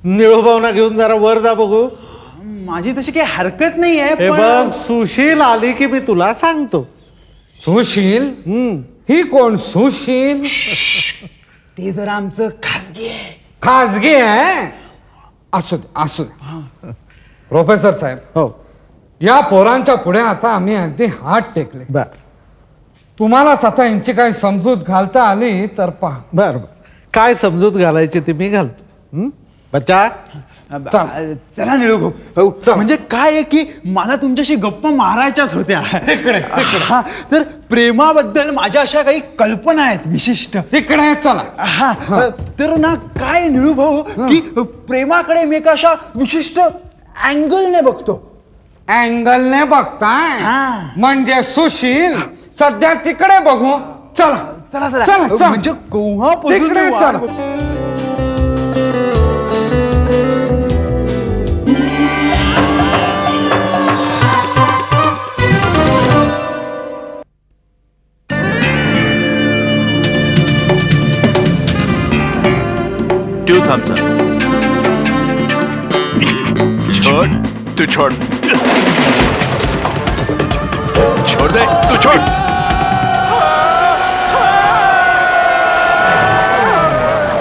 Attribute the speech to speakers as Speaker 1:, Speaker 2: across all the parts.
Speaker 1: निळूभावना घेऊन जरा वर जा बघू.
Speaker 2: माझी तशी काही हरकत नाही आहे.
Speaker 1: हे बघ, सुशील आली की मी तुला सांगतो.
Speaker 3: सुशील? ही कोण सुशील?
Speaker 2: ते जरा आमचं खाजगी आहे.
Speaker 3: खाजगी आहे? असू दे असू दे. प्रोफेसर साहेब,
Speaker 1: हो,
Speaker 3: या पोरांच्या पुढे आता आम्ही अगदी हात टेकले.
Speaker 1: बर
Speaker 3: तुम्हालाच आता यांची काही समजूत घालता आली तर पहा.
Speaker 1: बर बर, काय समजूत घालायची ती मी घालतो. बच्चा
Speaker 2: चला निळू भाऊ. म्हणजे काय आहे की मला तुमच्याशी गप्पा मारायच्याच होत्या.
Speaker 3: तिकडे
Speaker 2: हा, तर प्रेमाबद्दल माझ्या अशा काही कल्पना आहेत विशिष्ट.
Speaker 3: तिकडे चला.
Speaker 2: हा, तर ना काय निळू भाऊ की प्रेमाकडे मी एका अशा विशिष्ट अँगलने बघतो.
Speaker 3: अँगलने बघताय? म्हणजे सुशील सध्या तिकडे बघू. चला
Speaker 2: चला
Speaker 3: चला
Speaker 2: चला.
Speaker 3: चला.
Speaker 2: म्हणजे केव्हापासून
Speaker 3: तिकडे
Speaker 2: मी
Speaker 3: चला.
Speaker 2: वाट-
Speaker 4: Two thumbs up. छोड़, तू छोड़. छोड़ दे, तू छोड़.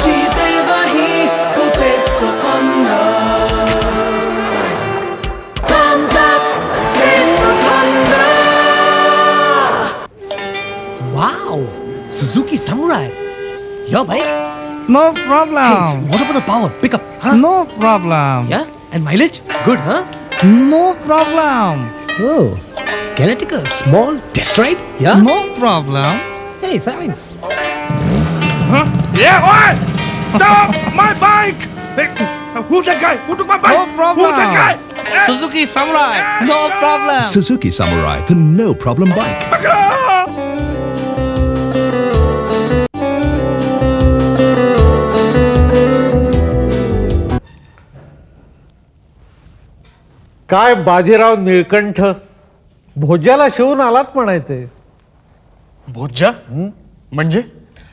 Speaker 5: जीते वही taste the thunder. Thumbs up, taste the thunder.
Speaker 6: Wow, Suzuki Samurai. Your bike?
Speaker 7: No problem.
Speaker 6: Hey, what about the power? Pickup, huh?
Speaker 7: No problem.
Speaker 6: Yeah? And mileage? Good, huh?
Speaker 7: No problem.
Speaker 6: Oh, can I take a small test ride? Yeah?
Speaker 7: No problem.
Speaker 6: Hey, thanks.
Speaker 4: Yeah, what? Stop my bike! Hey, who's that guy? Who took my bike?
Speaker 7: No problem.
Speaker 4: Who's that guy?
Speaker 7: Suzuki Samurai. No problem.
Speaker 8: Suzuki Samurai, the no problem bike.
Speaker 1: काय बाजीराव निळकंठ, भोज्याला शिवून आलात म्हणायचे.
Speaker 2: भोज्जा म्हणजे?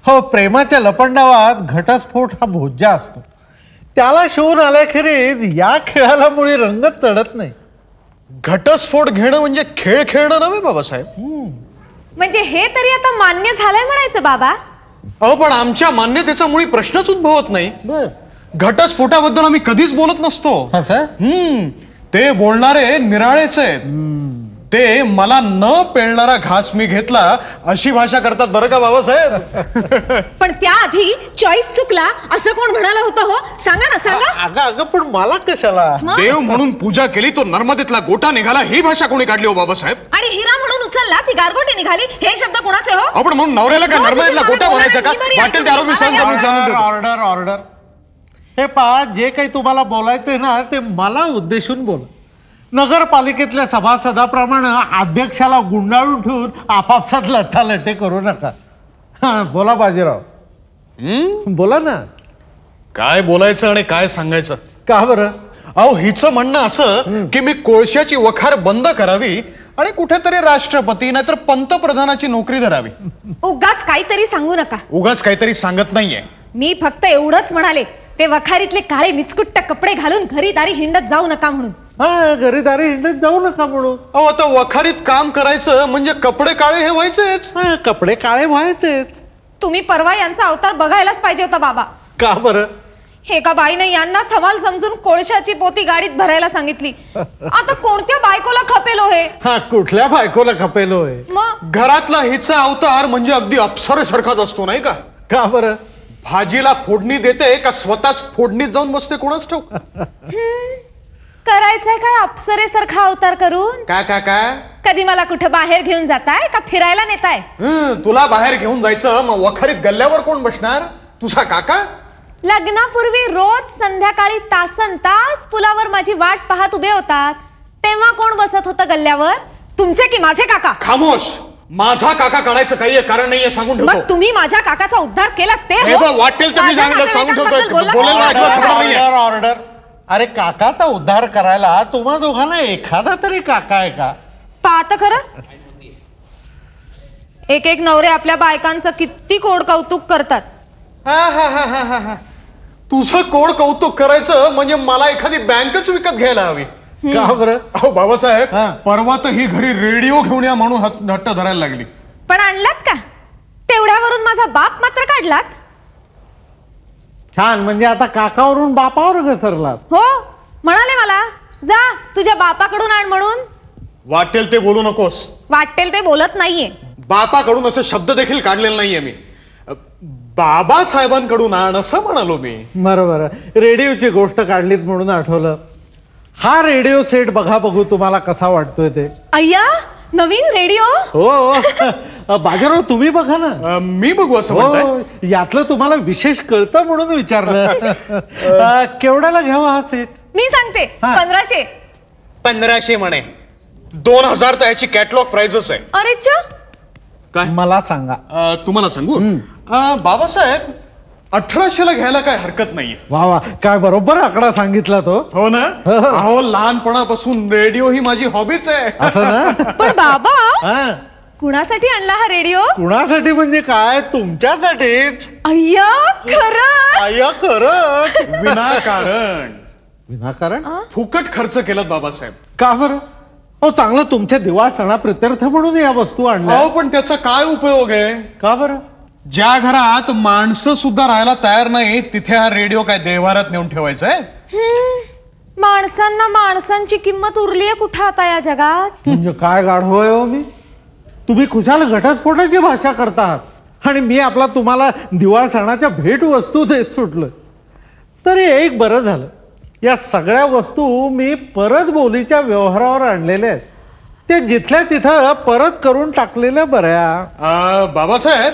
Speaker 1: हो, प्रेमाच्या लपंडावात घटस्फोट हा भोज्जा असतो. त्याला शिवून आल्याखेरीज या खेळाला मुळी रंगत चढत नाही.
Speaker 2: घटस्फोट घेणं म्हणजे खेळ खेळणं नव्हे बाबासाहेब.
Speaker 9: म्हणजे हे तरी आता मान्य झालंय म्हणायचं बाबा.
Speaker 2: अहो, पण आमच्या मान्यतेचा मुळी प्रश्नच उद्भवत नाही.
Speaker 1: बर,
Speaker 2: घटस्फोटाबद्दल आम्ही कधीच बोलत नसतो.
Speaker 1: असं?
Speaker 2: ते बोलणारे निराळेच आहेत. ते मला न पेलणारा घास मी घेतला अशी भाषा करतात बरं का बाबासाहेब.
Speaker 9: पण त्याआधी चॉईस चुकला असं कोण म्हणाला होतं हो? सांगा ना सांगा.
Speaker 1: अगं अगं, पण मला कशाला?
Speaker 2: देव म्हणून पूजा केली तो नर्मदेतला गोटा निघाला ही भाषा कोणी काढली हो बाबासाहेब?
Speaker 9: आणि हिरा म्हणून उचलला ती गारगोटी निघाली हे शब्द कोणाचे हो?
Speaker 2: आपण म्हणून नवऱ्याला का नर्मदेतला गोटा म्हणायचा का? वाटेल त्या आरोपी
Speaker 1: ऑर्डर ऑर्डर ऑर्डर. हे पहा, जे काही तुम्हाला बोलायचंय ना ते मला उद्देशून बोला. नगरपालिकेतल्या सभासदाप्रमाणे अध्यक्षाला गुंडाळून ठेवून आपापसात लठ्ठालठ्ठे करू नका. हा, बोला बाजीराव, बोला ना.
Speaker 2: काय बोलायचं आणि काय सांगायचं?
Speaker 1: का बरं?
Speaker 2: अहो, हिचं म्हणणं असं की मी कोळशाची वखार बंद करावी आणि कुठेतरी राष्ट्रपती नाहीतर पंतप्रधानाची नोकरी धरावी.
Speaker 9: उगाच काहीतरी सांगू नका.
Speaker 2: उगाच काहीतरी सांगत नाहीये
Speaker 9: मी फक्त एवढंच म्हणाले, ते वखारीतले काळे मिचकुट्ट कपडे घालून घरी दारी हिंडत जाऊ नका म्हणून.
Speaker 1: हा, घरी दारी हिंडत जाऊ नका म्हणून.
Speaker 2: अहो, आता वखारीत काम करायचं म्हणजे कपडे काळे हे व्हायचेच.
Speaker 1: कपडे काळे व्हायचेच.
Speaker 9: तुम्ही परवा यांचा अवतार बघायलाच पाहिजे होता बाबा.
Speaker 1: का बरं?
Speaker 9: एका बाईने यांना थवाल समजून कोळशाची पोती गाडीत भरायला सांगितली. आता कोणत्या बायकोला खपेल हो हे?
Speaker 1: हा, कुठल्या बायकोला खपेल होय?
Speaker 9: मग
Speaker 2: घरातला हिचा अवतार म्हणजे अगदी अप्सरेसारखाच असतो नाही का?
Speaker 1: का बरं?
Speaker 2: भाजीला फोडणी देते का स्वतःच फोडणीत जाऊन बसते कोणाच ठाऊक.
Speaker 9: करायचंय काय अप्सरेसारखा अवतार करून?
Speaker 2: काय काय काय?
Speaker 9: कधी मला कुठे बाहेर घेऊन जाताय का फिरायला नेताय?
Speaker 2: तुला बाहेर घेऊन जायचं मग वखारीत गल्ल्यावर कोण बसणार? तुझा काका?
Speaker 9: लग्नापूर्वी रोज संध्याकाळी तासन तास पुलावर माझी वाट पाहत उभे होतात. तेव्हा कोण बसत होतं गल्ल्यावर? तुमचे की माझे काका?
Speaker 2: खामोश. माझा काका काढायचं काही कारण नाहीये सांगून ठेवतो.
Speaker 9: मग तुम्ही माझ्या काकाचा उद्धार केला ते
Speaker 2: वाटेल तर मी सांगून ठेवतो.
Speaker 1: ऑर्डर. अरे, काकाचा उद्धार करायला तुम्हा दोघांना एखादा तरी काका आहे का?
Speaker 9: पाहत खरं, एक एक नवरे आपल्या बायकांचं किती कोड कौतुक करतात.
Speaker 2: तुझं कोड कौतुक करायचं म्हणजे मला एखादी बँकच विकत घ्यायला हवी.
Speaker 1: का बरं?
Speaker 2: अहो बाबासाहेब,
Speaker 1: हा.
Speaker 2: परवा तर ही घरी रेडिओ घेऊन या म्हणून हट्ट धरायला लागली.
Speaker 9: पण आणलात का? तेवढ्यावरून माझा बाप मात्र काढलात.
Speaker 1: छान, म्हणजे आता काकावरून बापावर घसरलात.
Speaker 9: हो, म्हणाले मला जा तुझ्या बापाकडून आण म्हणून.
Speaker 2: वाटेल ते बोलू नकोस.
Speaker 9: वाटेल ते बोलत नाहीये.
Speaker 2: बापाकडून असे शब्द देखील काढलेले नाहीये मी. बाबासाहेबांकडून आण असं म्हणालो मी.
Speaker 1: बरोबर, रेडिओची गोष्ट काढलीत म्हणून आठवलं. हा रेडिओ सेट बघा बघू तुम्हाला कसा वाटतोय ते.
Speaker 9: अय्या, नवीन रेडिओ.
Speaker 1: हो बाजीराव, तुम्ही बघा ना.
Speaker 2: मी बघू असं म्हणताय?
Speaker 1: हो, यातलं तुम्हाला विशेष कळतं म्हणून विचारलं. केवढ्याला घ्यावा हा सेट?
Speaker 9: मी सांगते,
Speaker 1: हा.
Speaker 9: 1500.
Speaker 2: 1500 म्हणे. 2000 तर याची कॅटलॉग प्राइसच आहे.
Speaker 9: अरे च,
Speaker 2: काय
Speaker 1: मला सांगा.
Speaker 2: तुम्हाला सांगू बाबासाहेब, 1800ला घ्यायला काय हरकत नाहीये.
Speaker 1: वा वा, काय बरोबर आकडा सांगितला तो.
Speaker 2: हो ना. अहो, लहानपणापासून रेडिओ ही माझी हॉबीच आहे.
Speaker 1: असं ना.
Speaker 9: पण बाबा,
Speaker 1: हा,
Speaker 9: कुणासाठी आणला हा रेडिओ?
Speaker 1: कुणासाठी म्हणजे काय? तुमच्यासाठीच.
Speaker 9: अय्या, खरं?
Speaker 1: अय्या, खरंच.
Speaker 2: विनाकारण
Speaker 1: विनाकारण?
Speaker 2: फुकट खर्च केलात बाबासाहेब.
Speaker 1: का बरं? हो, चांगलं तुमच्या दिवा सणा प्रित्यर्थ म्हणून या वस्तू आणल्या.
Speaker 2: अहो, पण त्याचा काय उपयोग आहे?
Speaker 1: का बरं?
Speaker 2: ज्या घरात माणसं सुद्धा राहायला तयार नाही तिथे हा रेडिओ काय देवारात नेऊन ठेवायचा आहे?
Speaker 9: माणसांना माणसांची किंमत उरलीये कुठं आता या जगात?
Speaker 1: म्हणजे काय गाढव आहे हो मी. तुम्ही खुशाल घटस्फोटाची भाषा करता आहात आणि मी आपला तुम्हाला दिवाळ सणाच्या भेट वस्तू देत सुटलोय. तरी एक बरं झालं, या सगळ्या वस्तू मी परत बोलीच्या व्यवहारावर आणलेल्या आहेत. ते जिथल्या तिथं परत करून टाकलेल्या बऱ्या.
Speaker 2: बाबासाहेब,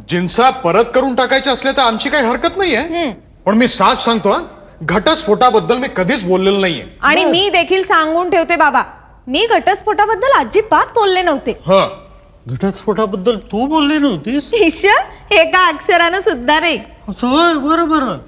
Speaker 2: जिन्सा परत करून टाकायचे असले तर आमची काही हरकत नाहीये. पण मी साफ सांगतो, घटस्फोटाबद्दल मी कधीच बोललेलो नाहीये.
Speaker 9: आणि मी देखील सांगून ठेवते बाबा, मी घटस्फोटाबद्दल अजिबात बोलले नव्हते.
Speaker 1: घटस्फोटाबद्दल तू बोलली नव्हतीस?
Speaker 9: एका अक्षरानं सुद्धा नाही.
Speaker 1: असं होय? बरं बरं,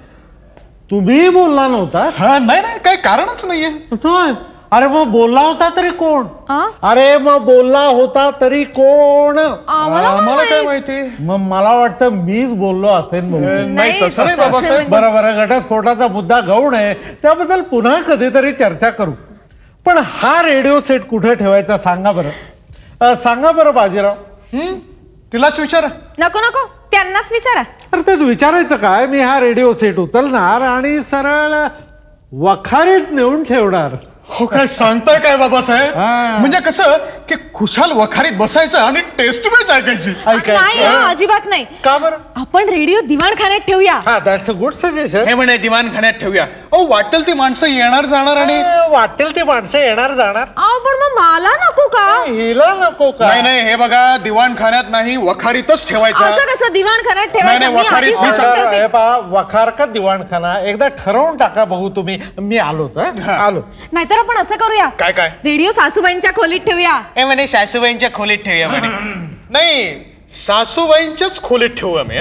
Speaker 1: तुम्ही बोलला नव्हता?
Speaker 2: नाही नाही, काही कारणच नाहीये.
Speaker 1: असं होय? अरे मग बोलला होता तरी कोण?
Speaker 9: आ?
Speaker 1: अरे मग बोलला होता तरी कोण?
Speaker 2: आम्हाला काय माहिती.
Speaker 1: मग मला वाटतं मीच बोललो असेल म्हणून.
Speaker 2: नाही, तसं नाही बाबासाहेब.
Speaker 1: बरं बरं, घटस्फोटाचा मुद्दा गौण आहे, त्याबद्दल पुन्हा कधीतरी चर्चा करू. पण हा रेडिओ सेट कुठे ठेवायचा सांगा बरं. सांगा बरं बाजीराव.
Speaker 2: तिलाच विचारा.
Speaker 9: नको नको, त्यांनाच विचारा.
Speaker 1: अरे तेच विचारायचं काय, मी हा रेडिओ सेट उचलणार आणि सरळ वखारीत नेऊन ठेवणार.
Speaker 2: हो, काय सांगताय काय बाबासाहेब?
Speaker 1: हा.
Speaker 2: म्हणजे कसं की खुशाल वखारीत बसायचं आणि टेस्ट मॅच ऐकायची.
Speaker 9: नाही, अजिबात नाही.
Speaker 1: का बरं?
Speaker 9: आपण रेडिओ दिवाणखान्यात ठेवूया.
Speaker 1: हा, दॅट्स अ गुड सजेशन.
Speaker 2: हे म्हणे दिवाणखान्यात ठेवूया. अहो, वाटेल ती माणसं येणार जाणार आणि
Speaker 1: वाटेल ते माणसं येणार जाणार.
Speaker 9: पण मग मला नको का?
Speaker 1: हिला नको का?
Speaker 2: नाही नाही, हे बघा, दिवाणखान्यात नाही, वखारीतच ठेवायचं.
Speaker 9: असं कसं दिवाणखान्यात
Speaker 2: नाही,
Speaker 9: ठेवायचं?
Speaker 2: नाही,
Speaker 9: मी
Speaker 2: वखारीत
Speaker 9: आधीच
Speaker 2: मी
Speaker 9: सांगून ठेवते.
Speaker 1: हे पहा, वखार का दिवाणखाना एकदा ठरवून टाका बघू तुम्ही. मी आलोच. आलो.
Speaker 9: नाहीतर आपण असं करूया,
Speaker 2: काय काय?
Speaker 9: रेडिओ सासूबाईंच्या खोलीत ठेवूया.
Speaker 2: हे म्हणे सासूबाईंच्या खोलीत ठेवूया म्हणे. नाही, सासूबाईंच्याच खोलीत ठेवू आम्ही.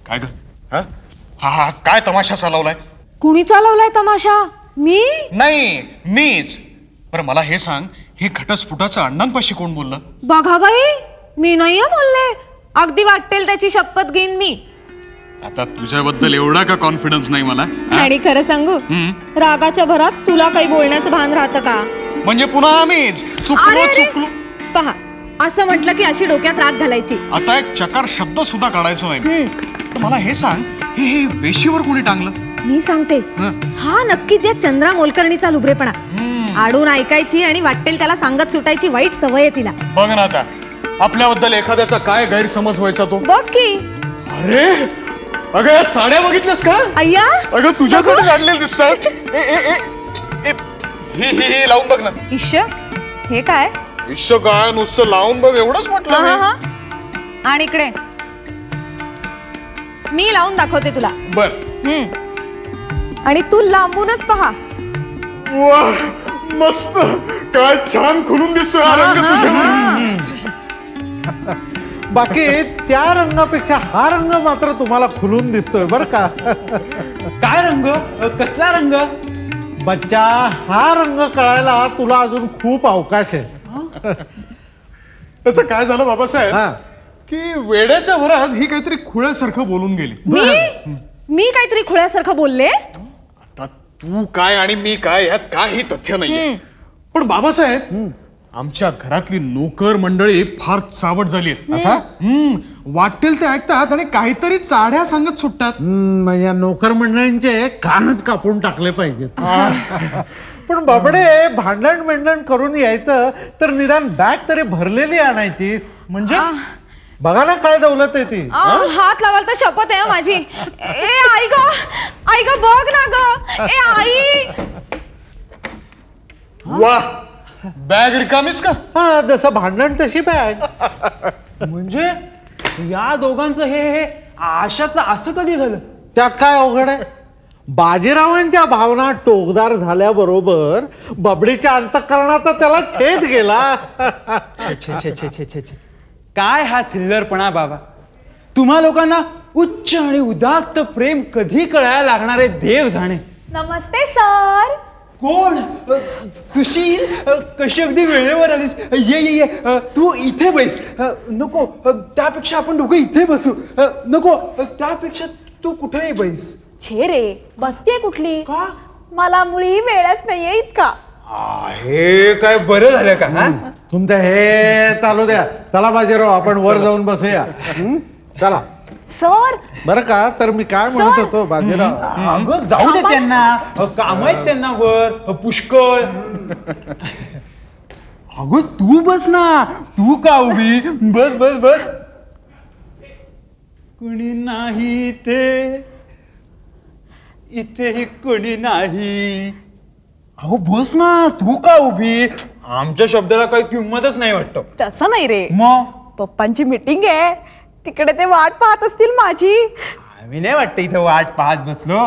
Speaker 2: काय ग? हा हा, काय तमाशा चालवलाय?
Speaker 9: कुणी चालवलाय तमाशा? मी?
Speaker 2: नाही, मीच. बरं मला हे सांग, हे घटस्फोटाचं अण्णांपाशी कोण बोललं?
Speaker 9: बघा बाई, मी नाही बोलले. अगदी वाटेल त्याची शपथ घेईन मी.
Speaker 2: आता तुझ्याबद्दल एवढा का कॉन्फिडन्स नाही मला?
Speaker 9: आणि खरं सांगू, रागाच्या भरात तुला काही बोलण्याचं भान राहतं का?
Speaker 2: म्हणजे पुन्हा आम्हीच चुकलो.
Speaker 9: पहा, असं म्हटलं की अशी डोक्यात राग घालायची.
Speaker 2: आता एक चकार शब्द सुद्धा काढायचो नाही. तर मला हे सांग, हे वेशीवर कोणी टांगलं?
Speaker 9: मी सांगते, हा नक्कीच या चंद्रा मोलकर्णीचा लुबरेपणा. आडून ऐकायची आणि वाटेल त्याला सांगत सुटायची वाईट सवय आहे तिला.
Speaker 2: बघ ना आता, आपल्याबद्दल एखाद्याचा काय गैरसमज व्हायचा तो.
Speaker 9: बघ की.
Speaker 2: अरे अगं, या साड्या बघितल्यास का?
Speaker 9: अय्या,
Speaker 2: अगं तुझ्यासाठी काढलेलं दिसतात. हे लावून बघ ना.
Speaker 9: इश्श, हे काय?
Speaker 2: इश्श काय, नुसतं लावून बघ एवढंच म्हटलं मी.
Speaker 9: आणि इकडे मी लावून दाखवते तुला.
Speaker 2: बर.
Speaker 9: आणि तू लांबूनच पहा.
Speaker 2: वा, मस्त, काय छान खुलून दिसतोय हा रंग तुझ्या.
Speaker 1: बाकी त्या रंगापेक्षा हा रंग मात्र तुम्हाला खुलून दिसतोय बर का.
Speaker 7: काय रंग? कसला रंग?
Speaker 1: बच्चा, हा रंग कळायला तुला अजून खूप अवकाश आहे.
Speaker 2: त्याचं काय झालं बाबासाहेब, की वेड्याच्या भरात ही काहीतरी खुळ्यासारखं बोलून गेली.
Speaker 9: मी काहीतरी खुळ्यासारखं बोलले?
Speaker 2: आता तू काय आणि मी काय यात काही तथ्य नाहीये. पण बाबासाहेब, आमच्या घरातली नोकर मंडळी फार चावट झाली
Speaker 1: असा
Speaker 2: वाटेल ते ऐकतात आणि काहीतरी चाड्या सांगत सुटतात.
Speaker 1: या नोकर मंडळींचे कानच कापून टाकले पाहिजेत. पण बाबडे, भांडण करून यायचं तर निदान बॅग तरी भरलेली आणायची. म्हणजे बघा ना काय दौलत आहे ती.
Speaker 9: हात लावाल तर शपथ आहे माझी. ए आई ग बघ ना ग. ए आई.
Speaker 2: वा, बॅग रिकामीच का?
Speaker 1: हा, जसं भांडण तशी बॅग.
Speaker 7: म्हणजे या दोघांचं हे आशाचं असं कधी झालं?
Speaker 1: त्यात काय अवघड आहे? बाजीरावांच्या भावना टोकदार झाल्याबरोबर बबडीच्या अंतःकरणाचा त्याला छेद गेला.
Speaker 7: छे काय हा थिल्लरपणा बाबा. तुम्हा लोकांना उच्च आणि उदात्त प्रेम कधी कळायला लागणारे देव जाणे.
Speaker 9: नमस्ते सर.
Speaker 7: कोण? सुशील, कशी अगदी वेळेवर आलीस. ये तू इथे बैस. नको, त्यापेक्षा आपण दोघं इथे बसू. नको, त्यापेक्षा तू कुठेही बैस.
Speaker 9: छे रे, बसते कुठली?
Speaker 7: का?
Speaker 9: मला मुळी वेळच नाहीये इतका.
Speaker 7: हे काय बरं झालं का?
Speaker 1: तुमचं हे चालू द्या. चला बाजीराव, आपण वर जाऊन बसूया. चला
Speaker 9: सर.
Speaker 1: बरं का, तर मी काय म्हणत होतो बाजीराव.
Speaker 7: अगं जाऊ दे त्यांना, काम आहेत त्यांना वर पुष्कळ. अगं तू बस ना. तू का उभी? बस बस बस. कोणी नाही इथे कोणी नाही. अहो बस ना. तू का उभी? आमच्या शब्दाला काही किंमतच नाही वाटतं.
Speaker 9: तसं नाही रे.
Speaker 7: मग
Speaker 9: पप्पांची मीटिंग आहे, तिकडे ते वाट पाहत असतील माझी.
Speaker 7: आम्ही नाही वाटतं इथे वाट पाहत बसलो.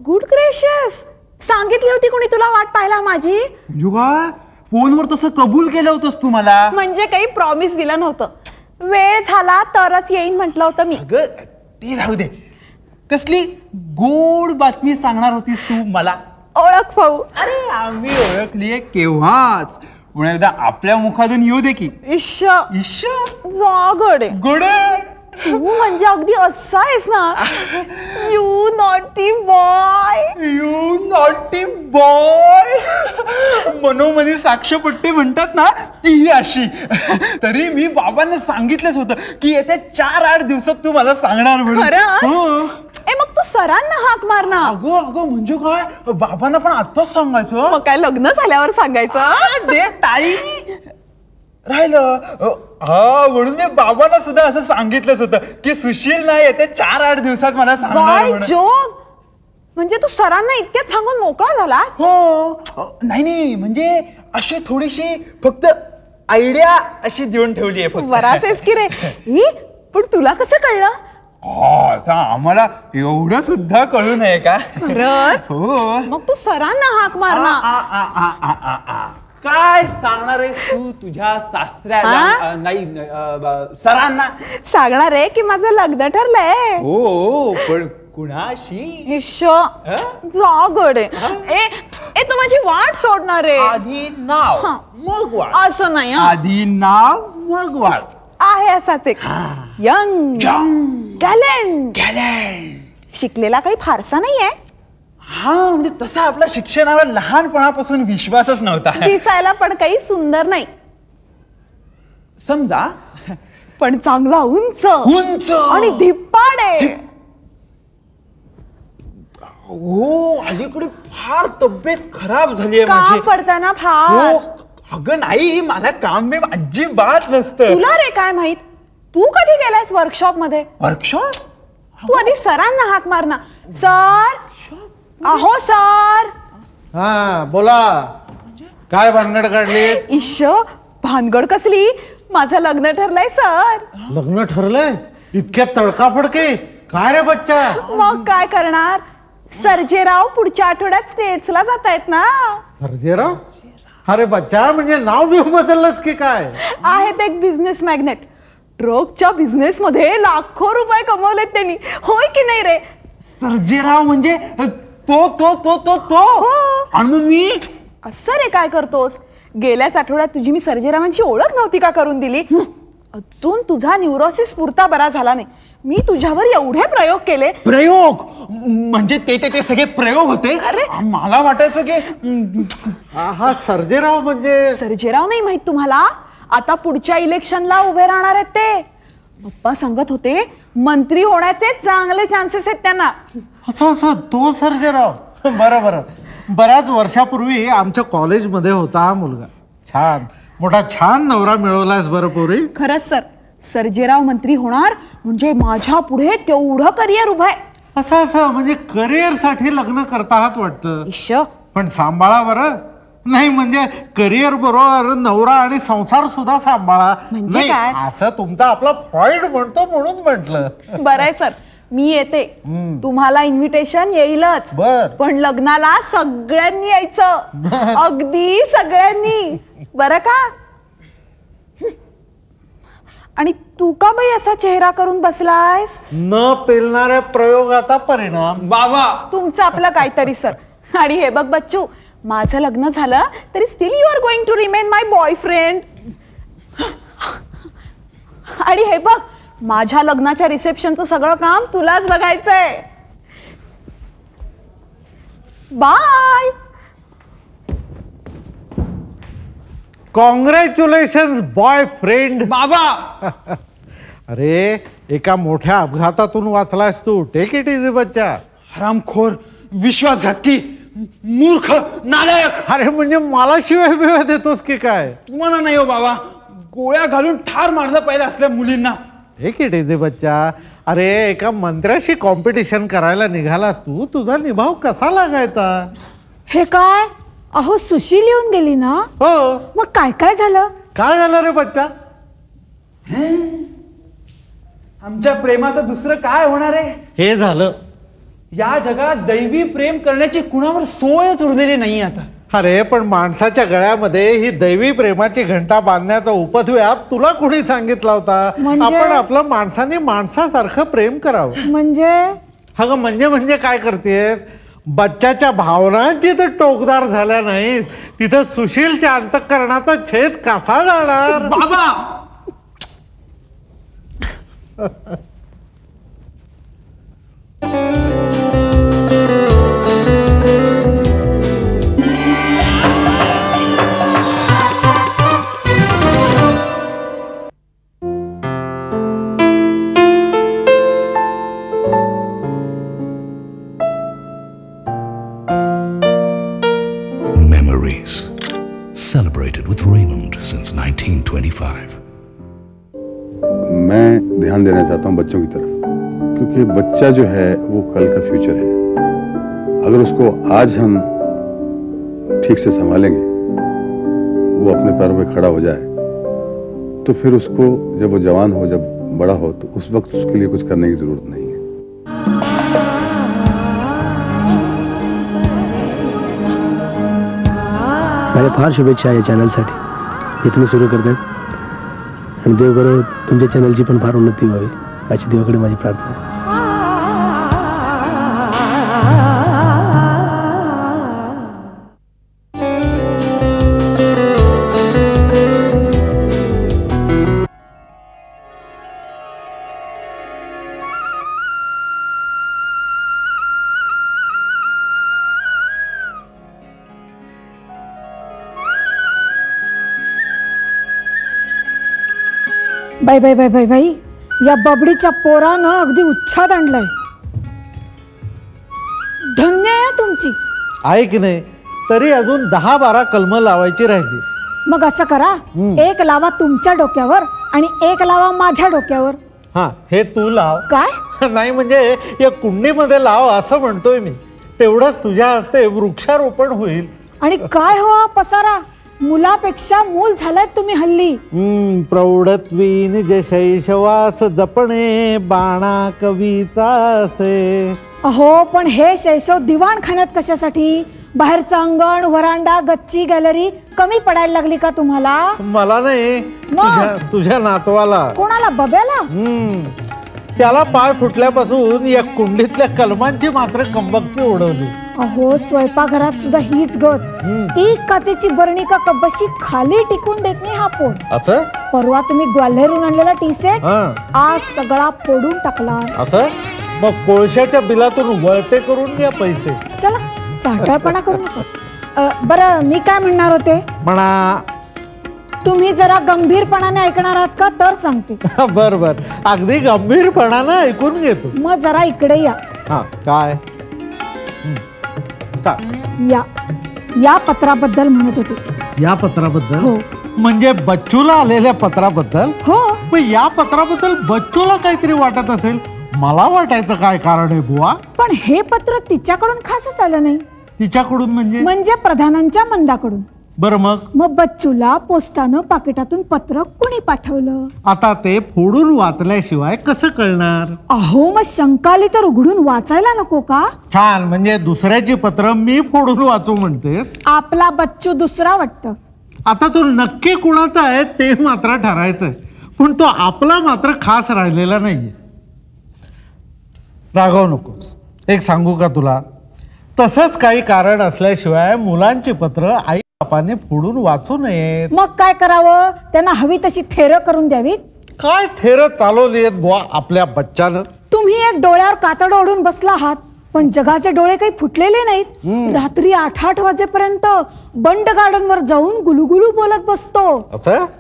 Speaker 9: गुड ग्रेशियस, सांगितली होती कोणी तुला वाट पाहायला माझी?
Speaker 7: म्हणजे काय फोनवर तसं कबूल केलं होतंस तू मला?
Speaker 9: म्हणजे काही प्रॉमिस दिलं नव्हतं. वेळ झाला तरच येईन म्हटलं होतं मी.
Speaker 7: अगं ते जाऊ दे. कसली गोड बातमी सांगणार होतीस तू मला?
Speaker 9: ओळख पाहू.
Speaker 7: अरे आम्ही ओळखलीये केव्हाच. पुन्हा एकदा आपल्या मुखातून येऊ दे की.
Speaker 9: इश्श
Speaker 7: इश्श
Speaker 9: जागडे.
Speaker 7: गोडे.
Speaker 9: तू म्हणजे अगदी असा आहेस ना. You naughty boy.
Speaker 7: You naughty boy. मनोमनी साक्षपट्टी म्हणतात ना, ती अशी. तरी मी बाबांना सांगितलंच होतं की येत्या 4-8 दिवसात तू मला सांगणार म्हणून.
Speaker 9: खरंच? ए मग तू सरांना हाक मार ना.
Speaker 7: अगं म्हणजे काय, बाबांना पण आत्ताच सांगायचं?
Speaker 9: मग काय लग्न झाल्यावर सांगायचं?
Speaker 7: दे टाळी. राहिलं. म्हणून मी बाबांना सुद्धा असं सांगितलंच होतं की सुशील नाही येते 4-8 दिवसात मला सांगणार म्हणून.
Speaker 9: जोग, म्हणजे तू सरांना इतक्यात सांगून मोकळा झाला?
Speaker 7: हो. नाही म्हणजे अशी थोडीशी फक्त आयडिया अशी देऊन ठेवली आहे फक्त.
Speaker 9: बराच की रे. पण तुला कसं कळलं?
Speaker 7: आम्हाला एवढं सुद्धा कळू नये का?
Speaker 9: खरंच?
Speaker 7: हो.
Speaker 9: मग तू सरांना हाक मार ना.
Speaker 7: काय सांगणार आहेस तू तुझ्या सासऱ्याला? नाही सरांना
Speaker 9: सांगणार आहे की माझं लग्न ठरलंय.
Speaker 7: हो, पण कुणाशी?
Speaker 9: इश्श जागडे. ए तू माझी वाट सोडणार आहे.
Speaker 7: आधी नाव मग वाट.
Speaker 9: असं नाही.
Speaker 7: आधी नाव मग वाट.
Speaker 9: आहे असाच एक यंग गॅलेंट. शिकलेला काही फारसा नाहीये.
Speaker 7: म्हणजे तसा आपला शिक्षणावर लहानपणापासून विश्वासच नव्हता.
Speaker 9: दिसायला पण काही सुंदर नाही
Speaker 7: समजा,
Speaker 9: पण चांगला उंच आणि धिप्पाडे.
Speaker 7: हो, अलीकडे फार तब्येत खराब झाली आहे माझी.
Speaker 9: पडताना फार.
Speaker 7: हो. अगं नाही, मला काम बिम अजिबात नसतं.
Speaker 9: तुला रे काय माहित? तू कधी गेलायस वर्कशॉप मध्ये?
Speaker 7: वर्कशॉप?
Speaker 9: तू आधी सरांना हाक मार ना. सर. अहो सर.
Speaker 1: हा बोला, काय भानगड काढली?
Speaker 9: इश्श भानगड कसली? माझं लग्न ठरलंय सर.
Speaker 1: लग्न ठरलंय? इतक्या तडकाफडके? काय रे बच्चा?
Speaker 9: मग काय करणार? सर्जेराव पुढच्या आठवड्यात स्टेट्सला जात आहेत ना.
Speaker 1: सर्जेराव? अरे बच्चा, म्हणजे नाव बी बदललंस की काय?
Speaker 9: आहेत एक बिझनेस मॅग्नेट. ट्रकच्या बिझनेस मध्ये लाखो रुपये कमवलेत त्यांनी. होय की नाही रे?
Speaker 7: सर्जेराव म्हणजे तो. आणि मी
Speaker 9: असं रे काय करतोस? गेल्याच आठवड्यात तुझी मी सर्जेरावांची ओळख नव्हती का करून दिली?
Speaker 10: अजून तुझा न्यूरोसिस पुरता बरा झाला नाही. मी तुझ्यावर एवढे प्रयोग केले.
Speaker 7: प्रयोग म्हणजे ते सगळे प्रयोग होते.
Speaker 10: अरे
Speaker 7: मला वाटायचं की
Speaker 1: हा सर्जेराव म्हणजे
Speaker 10: सर्जेराव नाही माहित तुम्हाला? आता पुढच्या इलेक्शनला उभे राहणार आहेत ते. पप्पा सांगत होते मंत्री होण्याचे चांगले चान्सेस आहेत त्यांना.
Speaker 1: असं तो सर्जेराव. बरं बऱ्याच वर्षापूर्वी आमच्या कॉलेजमध्ये होता हा मुलगा. छान नवरा मिळवलास बरं पोरी.
Speaker 10: खरंच सर, सर्जेराव मंत्री होणार म्हणजे माझ्या पुढे तेवढं करिअर उभं आहे.
Speaker 1: असं म्हणजे करिअर साठी लग्न करता आहात वाटतं.
Speaker 10: इश्श,
Speaker 1: पण सांभाळा बरं. नाही म्हणजे करिअर बरोबर नवरा आणि संसार सुद्धा सांभाळा.
Speaker 10: म्हणजे
Speaker 1: नाही
Speaker 10: काय?
Speaker 1: असं तुमचा आपला फ्रॉइड म्हणतो म्हणून म्हटलं.
Speaker 10: बरं आहे सर, मी येते. तुम्हाला इन्व्हिटेशन येईलच.
Speaker 1: बर.
Speaker 10: पण लग्नाला सगळ्यांनी यायचं. अगदी सगळ्यांनी. बरं का? आणि तू का बाई असा चेहरा करून बसलायस?
Speaker 1: न पेलणाऱ्या प्रयोगाचा परिणाम.
Speaker 7: बाबा
Speaker 10: तुमचं आपलं काहीतरी सर. आणि हे बघ बच्चू, माझं लग्न झालं तरी still you are going to remain my boyfriend. आणि हे बघ, माझ्या लग्नाच्या रिसेप्शनचं सगळं काम तुलाच बघायचंय. बाय.
Speaker 1: Congratulation boyfriend.
Speaker 7: बाबा
Speaker 1: अरे एका मोठ्या अपघातातून वाचलास तू. टेक इट इझी बच्चा.
Speaker 7: हरामखोर, विश्वासघातकी, मूर्ख, नालायक.
Speaker 1: अरे म्हणजे मला शिवाय बिवाय देतोस की काय?
Speaker 7: तुम्हाला नाही हो बाबा, गोळ्या घालून ठार मारलं पाहिजे असल्या मुलींना.
Speaker 1: टेक इट इझी बच्चा. अरे एका मंत्र्याशी कॉम्पिटिशन करायला निघालास तू. तुझा निभाव कसा लागायचा?
Speaker 10: हे काय? अहो सुशील येऊन गेली ना?
Speaker 1: हो.
Speaker 10: मग काय झालं?
Speaker 1: काय झालं रे बच्चा?
Speaker 7: आमच्या प्रेमाचं दुसरं काय होणार आहे?
Speaker 1: हे झालं.
Speaker 7: या जगात दैवी प्रेम करण्याची कुणावर सोयच उरलेली नाही आता.
Speaker 1: अरे पण माणसाच्या गळ्यामध्ये ही दैवी प्रेमाची घंटा बांधण्याचा उपद्व्याप तुला कोणी सांगितला होता? आपण आपलं माणसाने माणसासारखं प्रेम करावं.
Speaker 10: म्हणजे
Speaker 1: अगं म्हणजे काय करतेस? बच्चाच्या भावना जिथं टोकदार झाल्या नाहीत तिथं सुशीलच्या अंतःकरणाचा छेद कसा जाणार?
Speaker 7: बाबा
Speaker 8: Celebrated with Raymond since 1925.
Speaker 11: मैं ध्यान देना चाहता हूँ बच्चों की तरफ, क्योंकि बच्चा जो है वो कल का फ्यूचर है. अगर उसको आज हम ठीक से संभालेंगे, वो अपने पैरों पे खड़ा हो जाए, तो फिर उसको जब वो जवान हो, जब बड़ा हो, तो उस वक्त उसके लिए कुछ करने की जरूरत नहीं है.
Speaker 6: माझ्या फार शुभेच्छा या चॅनलसाठी. हे तुम्ही सुरू करतायत आणि देव करो तुमच्या चॅनलची पण फार उन्नती व्हावी अशी देवाकडे माझी प्रार्थना आहे.
Speaker 10: बाई या बबडीच्या पोरानं अगदी उच्छाद आणलाय. धन्य आहे तुमची.
Speaker 1: आहे की नाही? तरी अजून 10-12 कलमं लावायची राहिली.
Speaker 10: मग असं करा, एक लावा तुमच्या डोक्यावर आणि एक लावा माझ्या डोक्यावर.
Speaker 1: हा हे तू लाव.
Speaker 10: काय?
Speaker 1: नाही म्हणजे या कुंडीमध्ये लाव असं म्हणतोय मी. तेवढंच तुझ्या हस्ते वृक्षारोपण होईल.
Speaker 10: आणि काय हो पसारा, मुलापेक्षा मूल झालाय तुम्ही हल्ली.
Speaker 1: प्रौढत्वीन जे शैशवास जपणे बाणा कवीचा असे.
Speaker 10: अहो पण हे शैशव दिवाणखान्यात कशासाठी? बाहेरचं अंगण, व्हरांडा, गच्ची, गॅलरी कमी पडायला लागली का तुम्हाला?
Speaker 1: मला नाही, तुझ्या नातवाला.
Speaker 10: कोणाला? बब्याला?
Speaker 1: त्याला पाय फुटल्यापासून या कुंडीतल्या कलमांची मात्र कंबक्ती उडवली.
Speaker 12: अहो स्वयंपाकघरात सुद्धा हीच गत. एक काचेची बरणी का कब्बशी खाली टिकून देत नाही हा पोट.
Speaker 1: असं
Speaker 12: परवा तुम्ही ग्वाल्हेरून आणलेला टी सेट आज सगळा फोडून टाकला.
Speaker 1: असं मग कोळशाच्या बिलातून वळते करून घ्या पैसे.
Speaker 12: चला चाटाळपणा करू नका. बरं मी काय म्हणणार होते
Speaker 1: म्हणा.
Speaker 12: तुम्ही जरा गंभीरपणाने ऐकणार आहात का तर सांगते.
Speaker 1: बर बर अगदी गंभीरपणानं ऐकून घेतो.
Speaker 12: मग जरा इकडे या.
Speaker 1: हा काय
Speaker 12: या पत्राबद्दल म्हणत होते.
Speaker 1: या पत्राबद्दल?
Speaker 12: हो.
Speaker 1: म्हणजे बच्चूला आलेल्या पत्राबद्दल?
Speaker 12: हो.
Speaker 1: पण या पत्राबद्दल बच्चूला काहीतरी वाटत असेल. मला वाटायचं काय कारण आहे बुवा?
Speaker 12: पण हे पत्र तिच्याकडून खासच आलं नाही.
Speaker 1: तिच्याकडून म्हणजे
Speaker 12: प्रधानांच्या मंदाकडून.
Speaker 1: बरं मग
Speaker 12: बच्चूला पोस्टानं पाकिटातून पत्र कुणी पाठवलं?
Speaker 1: आता ते फोडून वाचल्याशिवाय कसं कळणार?
Speaker 12: अहो मग शंका आली तर उघडून वाचायला नको का?
Speaker 1: छान. म्हणजे दुसऱ्याची पत्र मी फोडून वाचू म्हणतेस?
Speaker 12: आपला बच्चू दुसरा वाटतं.
Speaker 1: आता तो नक्की कुणाचा आहे ते मात्र ठरायचंय. पण तो आपला मात्र खास राहिलेला नाहीये. रागव नकोस. एक सांगू का तुला? तसंच काही कारण असल्याशिवाय मुलांची पत्र आई बापाने फोडून वाचू नयेत.
Speaker 12: मग काय करावं? त्यांना हवी तशी थेरं करून द्यावी.
Speaker 1: काय थेरं चालवली आहेत बुवा आपल्या बच्चानं?
Speaker 12: तुम्ही एक डोळ्यावर कातड ओढून बसला आहात पण जगाचे डोळे काही फुटलेले नाहीत. रात्री 8-8 वाजेपर्यंत बंड गार्डनवर जाऊन गुलुगुलू बोलत बसतो.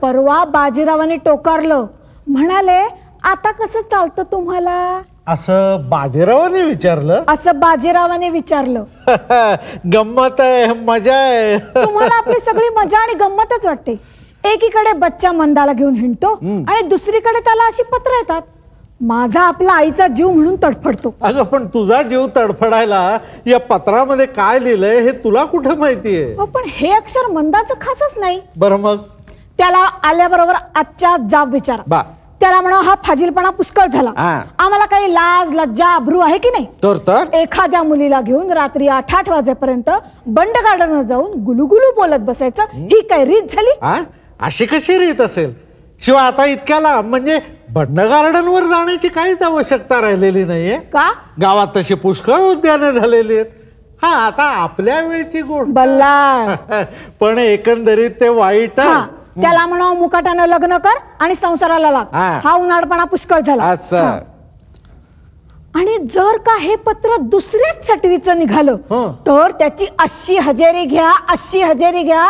Speaker 12: परवा बाजीरावाने टोकारलं. म्हणाले आता कसं चालतं तुम्हाला?
Speaker 1: असं बाजीरावाने विचारलं?
Speaker 12: असं बाजीरावाने विचारलं.
Speaker 1: गंमत आहे, मजा आहे.
Speaker 12: तुम्हाला आपली सगळी मजा आणि गंमतच वाटते. एकीकडे बच्चा मंदाला घेऊन हिंडतो आणि दुसरीकडे त्याला अशी पत्र येतात. माझा आपला आईचा जीव म्हणून तडफडतो.
Speaker 1: अगं पण तुझा जीव तडफडायला या पत्रामध्ये काय लिहिलंय हे तुला कुठे माहितीये?
Speaker 12: पण हे अक्षर मंदाचं खासच नाही.
Speaker 1: बरं मग?
Speaker 12: त्याला आल्याबरोबर आजच्या जाब विचारा. त्याला म्हणा हा फाजीलपणा पुष्कळ झाला. आम्हाला काही लाज लज्जा अब्रू आहे की नाही?
Speaker 1: तर
Speaker 12: एखाद्या मुलीला घेऊन रात्री 8-8 वाजेपर्यंत बंड गार्डनवर जाऊन गुलुगुलू बोलत बसायचं ही काय रीत झाली?
Speaker 1: अशी कशी रीत असेल? शिवाय आता इतक्याला म्हणजे बंड गार्डनवर जाण्याची काहीच आवश्यकता राहिलेली नाहीये
Speaker 12: का?
Speaker 1: गावात तशी पुष्कळ उद्यानं झालेली आहेत. हा आता आपल्या वेळची गोष्ट
Speaker 12: बल्ला.
Speaker 1: पण एकंदरीत ते वाईट.
Speaker 12: त्याला म्हणा मुकाटानं लग्न कर आणि संसाराला लाग. हा उन्हाळपणा पुष्कळ झाला. आणि जर का हे पत्र दुसऱ्याच सटवीचं निघालं तर त्याची 80 हजेरी घ्या. 80 हजेरी घ्या.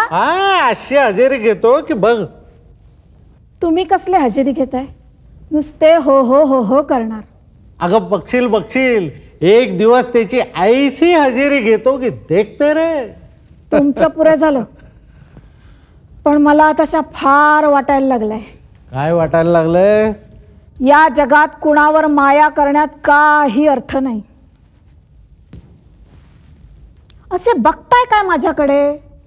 Speaker 1: 80 हजेरी घेतो की बघ.
Speaker 12: तुम्ही कसले हजेरी घेताय? नुसते हो हो हो हो करणार.
Speaker 1: अगं बघशील एक दिवस त्याची ऐशी हजेरी घेतो की देखते रे.
Speaker 12: तुमचं पुरे झालं. पण मला तशा फार वाटायला लागलंय.
Speaker 1: काय वाटायला लागलंय?
Speaker 12: या जगात कुणावर माया करण्यात काही अर्थ नाही. असे बघताय काय माझ्याकडे?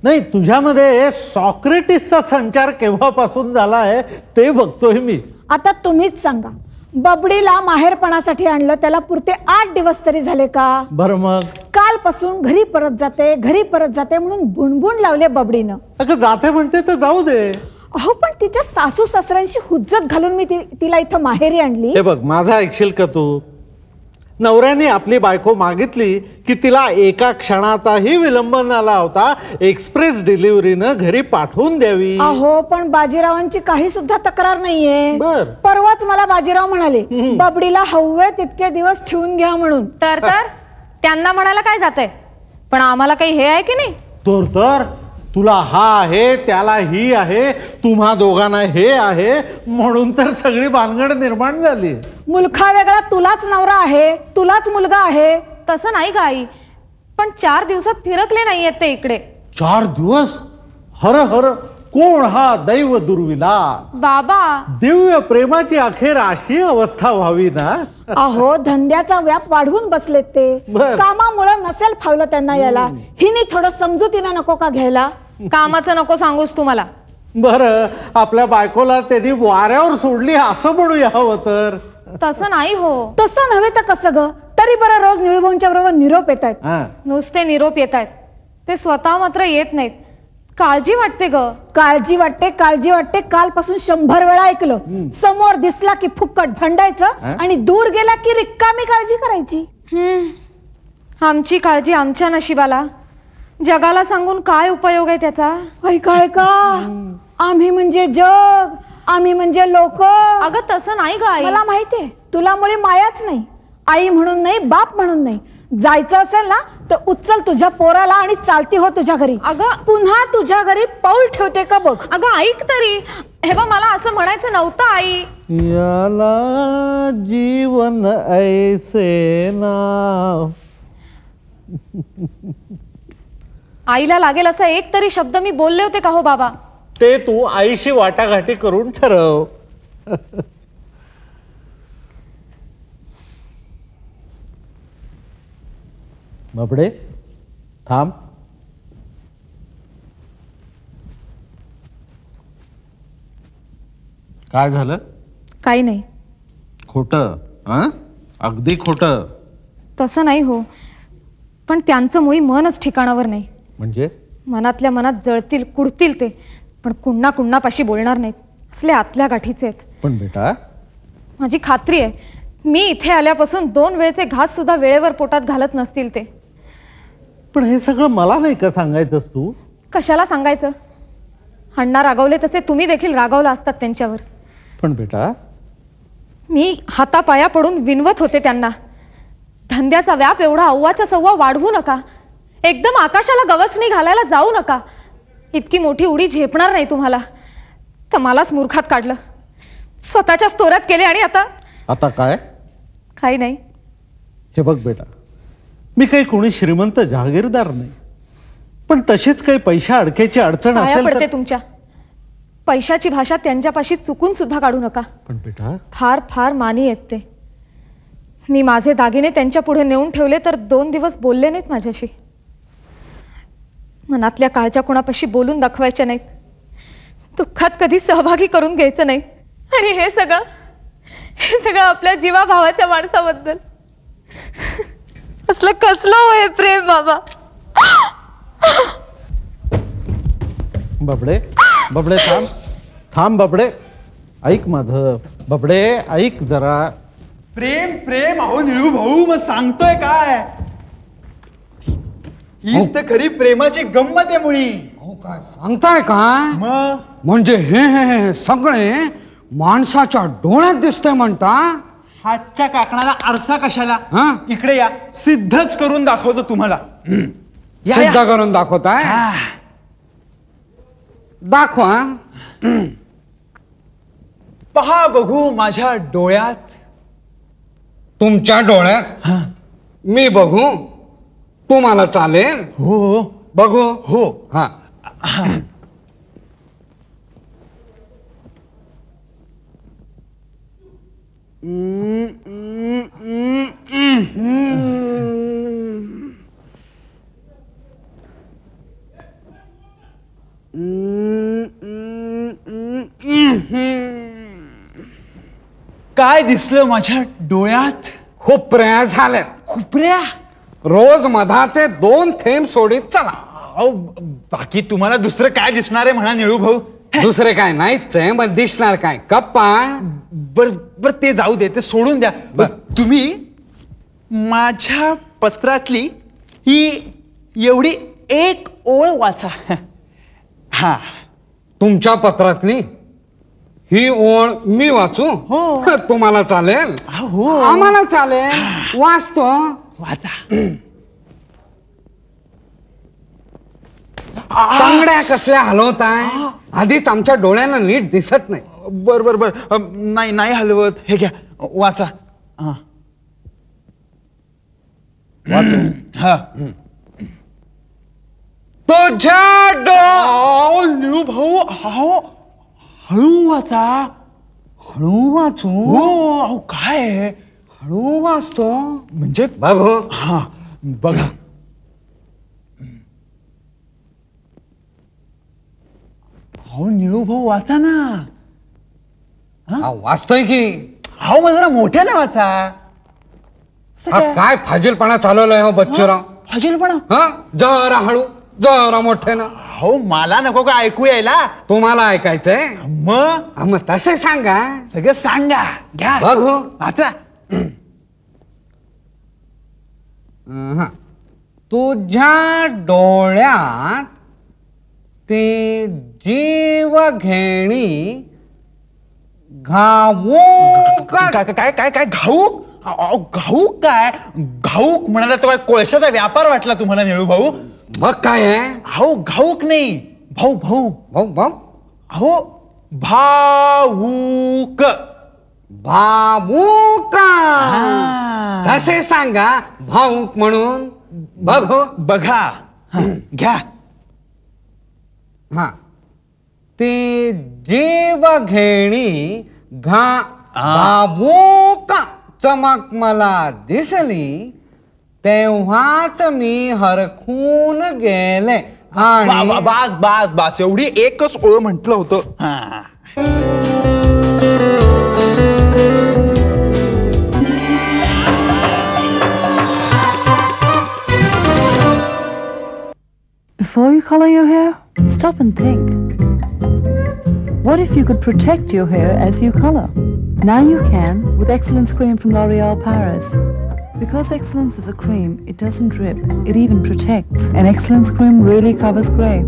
Speaker 1: नाही, तुझ्यामध्ये सॉक्रेटिसचा संचार केव्हापासून झालाय ते बघतोय मी.
Speaker 12: आता तुम्हीच सांगा. बबडीला माहेरपणासाठी आणलं त्याला पुरते 8 दिवस तरी झाले का?
Speaker 1: बरं मग?
Speaker 12: कालपासून घरी परत जाते म्हणून बुणबुण लावले बबडीनं.
Speaker 1: अगं जाते म्हणते तर जाऊ दे.
Speaker 12: अहो पण तिच्या सासू सासऱ्यांशी हुज्जत घालून मी तिला इथं माहेरी आणली.
Speaker 1: हे बघ माझा ऐकशील का तू? नवऱ्याने आपली बायको मागितली की तिला एका क्षणाचाही विलंब न लावता एक्सप्रेस डिलिव्हरीनं घरी पाठवून द्यावी.
Speaker 12: अहो पण बाजीरावांची काही सुद्धा तक्रार नाहीये. परवाच मला बाजीराव म्हणाले बबडीला हवे तितके दिवस ठेवून घ्या म्हणून.
Speaker 9: तर त्यांना म्हणायला काय जातंय? पण आम्हाला काही हे आहे की नाही?
Speaker 1: तर तुला हा आहे त्याला ही आहे तुम्हा दोघांना हे आहे म्हणून तर सगळी भानगड निर्माण झाली.
Speaker 12: मुलखा वेगळा तुलाच नवरा आहे तुलाच मुलगा आहे.
Speaker 9: तसं नाही गाई. पण 4 दिवसात फिरकले नाहीयेत ते इकडे.
Speaker 1: 4 दिवस? हर हर कोण हा दैव दुर्विलास.
Speaker 9: बाबा
Speaker 1: दिव्य प्रेमाची अखेर अशी अवस्था व्हावी ना.
Speaker 12: अहो धंद्याचा व्याप वाढवून बसलेत ते. कामामुळे नसेल फावलं त्यांना यायला. हिने थोडं समजुतीनं नको का घ्यायला?
Speaker 9: कामाचं नको सांगूस तुम्हाला.
Speaker 1: बरं आपल्या बायकोला त्यांनी वाऱ्यावर सोडली असं म्हणूया हवं तर.
Speaker 9: तसं नाही हो.
Speaker 12: तसं नव्हे तर कसं ग? तरी बरं रोज निळूभाऊंच्या बरोबर निरोप येत आहेत.
Speaker 9: नुसते निरोप येत आहेत. ते स्वतः मात्र येत नाहीत. काळजी वाटते ग.
Speaker 12: काळजी वाटते, काळजी वाटते. कालपासून 100 वेळा ऐकलं. समोर दिसला की फुक्कट भांडायचं आणि दूर गेला की रिकामी काळजी करायची.
Speaker 9: आमची काळजी आमच्या नशिबाला, जगाला सांगून काय उपयोग आहे त्याचा?
Speaker 12: ऐका ऐका, आम्ही म्हणजे जग, आम्ही म्हणजे लोक.
Speaker 9: अगं तसं नाही ग आई.
Speaker 12: मला माहितीये तुला मुळे मायाच नाही, आई म्हणून नाही, बाप म्हणून नाही. जायचं असेल ना तर उचल तुझ्या पोराला आणि चालती हो तुझ्या घरी.
Speaker 9: अगं
Speaker 12: पुन्हा तुझ्या घरी पाऊल ठेवते का बघ.
Speaker 9: अगं ऐक तरी. हे बघ मला असं म्हणायचं नव्हतं आई.
Speaker 1: याला जीवन ऐसे नाव.
Speaker 9: आईला लागेल असा एक तरी शब्द मी बोलले होते का हो बाबा?
Speaker 1: ते तू आईशी वाटाघाटी करून ठरव. बापडे थांब. काय झालं?
Speaker 9: काही नाही.
Speaker 1: खोटं? अगदी खोटं.
Speaker 9: तसं नाही हो, पण त्यांचं मुळी मनच ठिकाणावर नाही.
Speaker 1: म्हणजे?
Speaker 9: मनातल्या मनात जळतील, कुडतील ते, पण कुण्णा कुण्णापाशी बोलणार नाहीत. असले आतल्या गाठीचे आहेत.
Speaker 1: पण बेटा,
Speaker 9: माझी खात्री आहे मी इथे आल्यापासून 2 वेळचे घास सुद्धा वेळेवर पोटात घालत नसतील ते.
Speaker 1: पण हे सगळं मला नाही का सांगायचंस तू?
Speaker 9: कशाला सांगायचं? अण्णा रागवले तसे तुम्ही देखील रागावला असतात त्यांच्यावर.
Speaker 1: पण बेटा,
Speaker 9: मी हातापाया पडून विनवत होते त्यांना, धंद्याचा व्याप एवढा अव्वाच्या सव्वा वाढवू नका, एकदम आकाशाला गवसणी घालायला जाऊ नका, इतकी मोठी उडी झेपणार नाही तुम्हाला. तर मलाच मूर्खात काढलं, स्वतःच्याच तोऱ्यात केले. आणि आता
Speaker 1: काय?
Speaker 9: काही नाही.
Speaker 1: हे बघ बेटा, मी काही कोणी श्रीमंत जहागीरदार नाही, पण तशीच काही पैशा अडक्याची अडचण असेल
Speaker 9: पडते
Speaker 1: तर.
Speaker 9: तुमच्या पैशाची भाषा त्यांच्यापाशी चुकून सुद्धा काढू नका.
Speaker 1: पण बेटा,
Speaker 9: फार फार मानी आहेत ते. मी माझे दागिने त्यांच्या पुढे नेऊन ठेवले तर 2 दिवस बोलले नाहीत माझ्याशी. मनातल्या काळच्या कुणापाशी बोलून दाखवायच्या नाहीत, दुःखात कधी सहभागी करून घ्यायचं नाही. आणि हे सगळं आपल्या जीवाभावाच्या माणसाबद्दल. असलं कसलं होय प्रेम बाबा.
Speaker 1: बबडे बबडे थांब थांब. बबडे ऐक माझं. बबडे ऐक जरा.
Speaker 7: प्रेम प्रेम अहो निळू भाऊ, मग सांगतोय काय? हीच तर खरी प्रेमाची गंमत आहे मुळी.
Speaker 3: हो काय सांगताय काय?
Speaker 7: मग
Speaker 3: म्हणजे हे सगळे माणसाच्या डोळ्यात दिसतंय म्हणता?
Speaker 7: हातच्या काकणाला आरसा कशाला? इकडे या, सिद्धच करून दाखवतो तुम्हाला.
Speaker 3: सिद्ध करून दाखवताय? दाखवा.
Speaker 7: पहा बघू माझ्या डोळ्यात.
Speaker 3: तुमच्या डोळ्यात मी बघू? तुम्हाला चालेल?
Speaker 7: हो.
Speaker 3: बघू?
Speaker 7: हो.
Speaker 3: हा.
Speaker 7: काय दिसलं माझ्या डोळ्यात?
Speaker 3: खोपऱ्या झाल्यात.
Speaker 7: खोपऱ्या?
Speaker 3: रोज मधाचे 2 थेंब सोडीत चला.
Speaker 7: बाकी तुम्हाला दुसरं काय दिसणार आहे म्हणा निळू भाऊ?
Speaker 3: दुसरे काय नाहीच आहे, मग दिसणार काय? कप्पा.
Speaker 7: बर ते जाऊ दे, ते सोडून द्या. तुम्ही माझ्या पत्रातली ही एवढी एक ओळ वाचा. हा.
Speaker 3: तुमच्या पत्रातली ही ओळ मी वाचू?
Speaker 7: हो.
Speaker 3: तुम्हाला चालेल?
Speaker 7: हो.
Speaker 3: आम्हाला चालेल. वाचतो.
Speaker 7: वाचा.
Speaker 3: तांगड्या कसल्या हलवताय? आधीच आमच्या डोळ्यांना नीट दिसत नाही.
Speaker 7: बर बर बर, नाही हलवत. हे घ्या, वाचा.
Speaker 3: वाचू.
Speaker 7: हा.
Speaker 3: तुझ्या
Speaker 7: निळू भाऊ, हळू वाचा.
Speaker 3: हळू वाचू?
Speaker 7: हो. काय
Speaker 3: हळू वाचतो
Speaker 7: म्हणजे?
Speaker 3: बघू.
Speaker 7: हा बघा. हो निळू भाऊ वाचा ना.
Speaker 3: वाचतोय की.
Speaker 7: हो मग जरा मोठ्याने वाचा.
Speaker 3: काय फाजीलपणा चालवलाय हो बच्चूराव?
Speaker 7: फाजीलपणा?
Speaker 3: हा, जरा हळू जरा मोठ्यानं.
Speaker 7: अहो मला नको का ऐकू यायला?
Speaker 3: तुम्हाला ऐकायचंय?
Speaker 7: मग
Speaker 3: तसे सांगा.
Speaker 7: सगळं सांगा. घ्या
Speaker 3: बघू.
Speaker 7: आता
Speaker 3: तुझ्या डोळ्यात ते जीव घेणी घाऊक.
Speaker 7: काय काय काय घाऊक? घाऊक काय? घाऊक म्हणाला तो काय कोळशाचा व्यापार वाटला तुम्हाला निळू भाऊ?
Speaker 3: मग काय आहे?
Speaker 7: अहो घाऊक नाही, भाऊ भाऊ
Speaker 3: भाऊ भाऊ.
Speaker 7: अहो भाऊक.
Speaker 3: भाऊक तसे सांगा भाऊक म्हणून. बघू.
Speaker 7: बघा. घ्या.
Speaker 3: हा ते जीव घेणी भाऊक चमक मला दिसली तेव्हाच मी हरखून गेले. आणि
Speaker 7: बास बास बास एवढी एकच ओळ म्हटलं होतं.
Speaker 13: Before you color your hair, stop and think. What if you could protect your hair as you color? Now you can with Excellence Cream from L'Oreal Paris. Because Excellence is a cream, it doesn't drip, it even protects. And Excellence Cream really covers grey.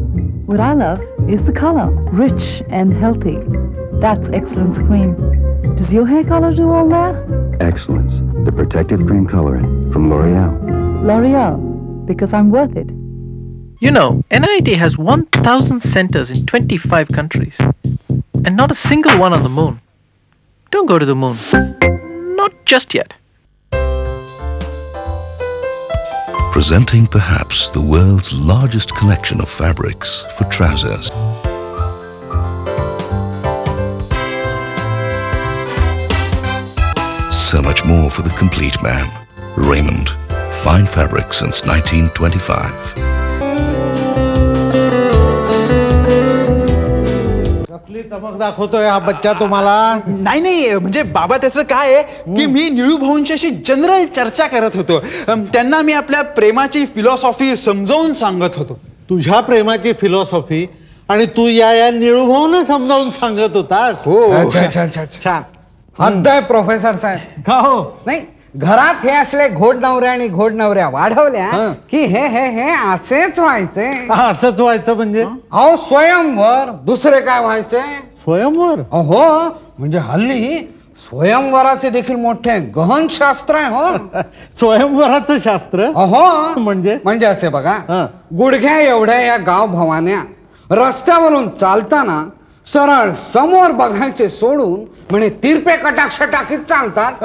Speaker 13: What I love is the color, rich and healthy. That's Excellence Cream. Does your hair color do all that?
Speaker 14: Excellence, the protective cream colorant from L'Oreal.
Speaker 13: L'Oreal, because I'm worth it.
Speaker 15: You know, NIT has 1,000 centers in 25 countries. And not a single one on the moon. Don't go to the moon. Not just yet.
Speaker 8: Presenting perhaps the world's largest collection of fabrics for trousers. So much more for the complete man. Raymond. Fine fabric since 1925.
Speaker 1: चमक दाखवतोय हा बच्चा तुम्हाला?
Speaker 7: नाही नाही म्हणजे बाबा त्याचं काय आहे की मी निळू भाऊंची अशी जनरल चर्चा करत होतो. त्यांना मी आपल्या प्रेमाची फिलॉसॉफी समजावून सांगत होतो.
Speaker 1: तुझ्या प्रेमाची फिलॉसॉफी आणि तू या निळू भाऊन समजावून सांगत होतास?
Speaker 3: हो. छान. हद्द आहे प्रोफेसर साहेब.
Speaker 1: का हो?
Speaker 3: नाही घरात हे असले घोड नवऱ्या आणि घोड नवऱ्या वाढवल्या की हे हे हे असेच व्हायचे.
Speaker 1: असंच व्हायचं म्हणजे?
Speaker 3: अहो स्वयंवर. दुसरे काय व्हायचे?
Speaker 1: स्वयंवर?
Speaker 3: हो म्हणजे हल्ली स्वयंवराचे देखील मोठे गहन शास्त्र आहे. हो
Speaker 1: स्वयंवराचं शास्त्र?
Speaker 3: हो म्हणजे असे बघा, गुडघ्या एवढ्या या गाव भवान्या रस्त्यावरून चालताना सरळ समोर बघायचे सोडून म्हणे तिरपे कटाक्ष टाकीत चालतात.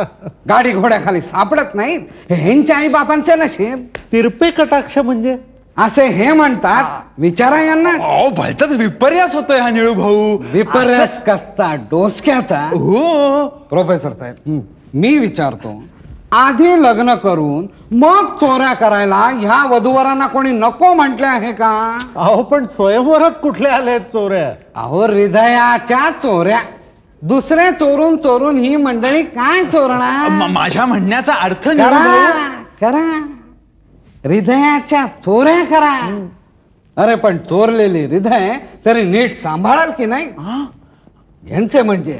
Speaker 3: गाडी घोड्याखाली सापडत नाहीत. हे ह्यांच्या आई बापांचे नशीब.
Speaker 1: तिरपे कटाक्ष म्हणजे?
Speaker 3: असे हे म्हणतात. विचारा यांना.
Speaker 7: भलताच विपर्यास होतोय हा निळू भाऊ.
Speaker 3: विपर्यास कसता? डोसक्याचा.
Speaker 7: हो
Speaker 3: प्रोफेसर साहेब मी विचारतो, आधी लग्न करून मग चोऱ्या करायला ह्या वधूवरांना कोणी नको म्हटले आहे का?
Speaker 1: अहो पण स्वयंवरात कुठले आले चोऱ्या?
Speaker 3: अहो हृदयाच्या चोऱ्या. दुसरे चोरून चोरून ही मंडळी काय चोरणार?
Speaker 7: माझ्या म्हणण्याचा अर्थ
Speaker 3: करा हृदयाच्या चोऱ्या करा. अरे पण चोरलेली हृदय तरी नीट सांभाळाल की नाही? यांचे म्हणजे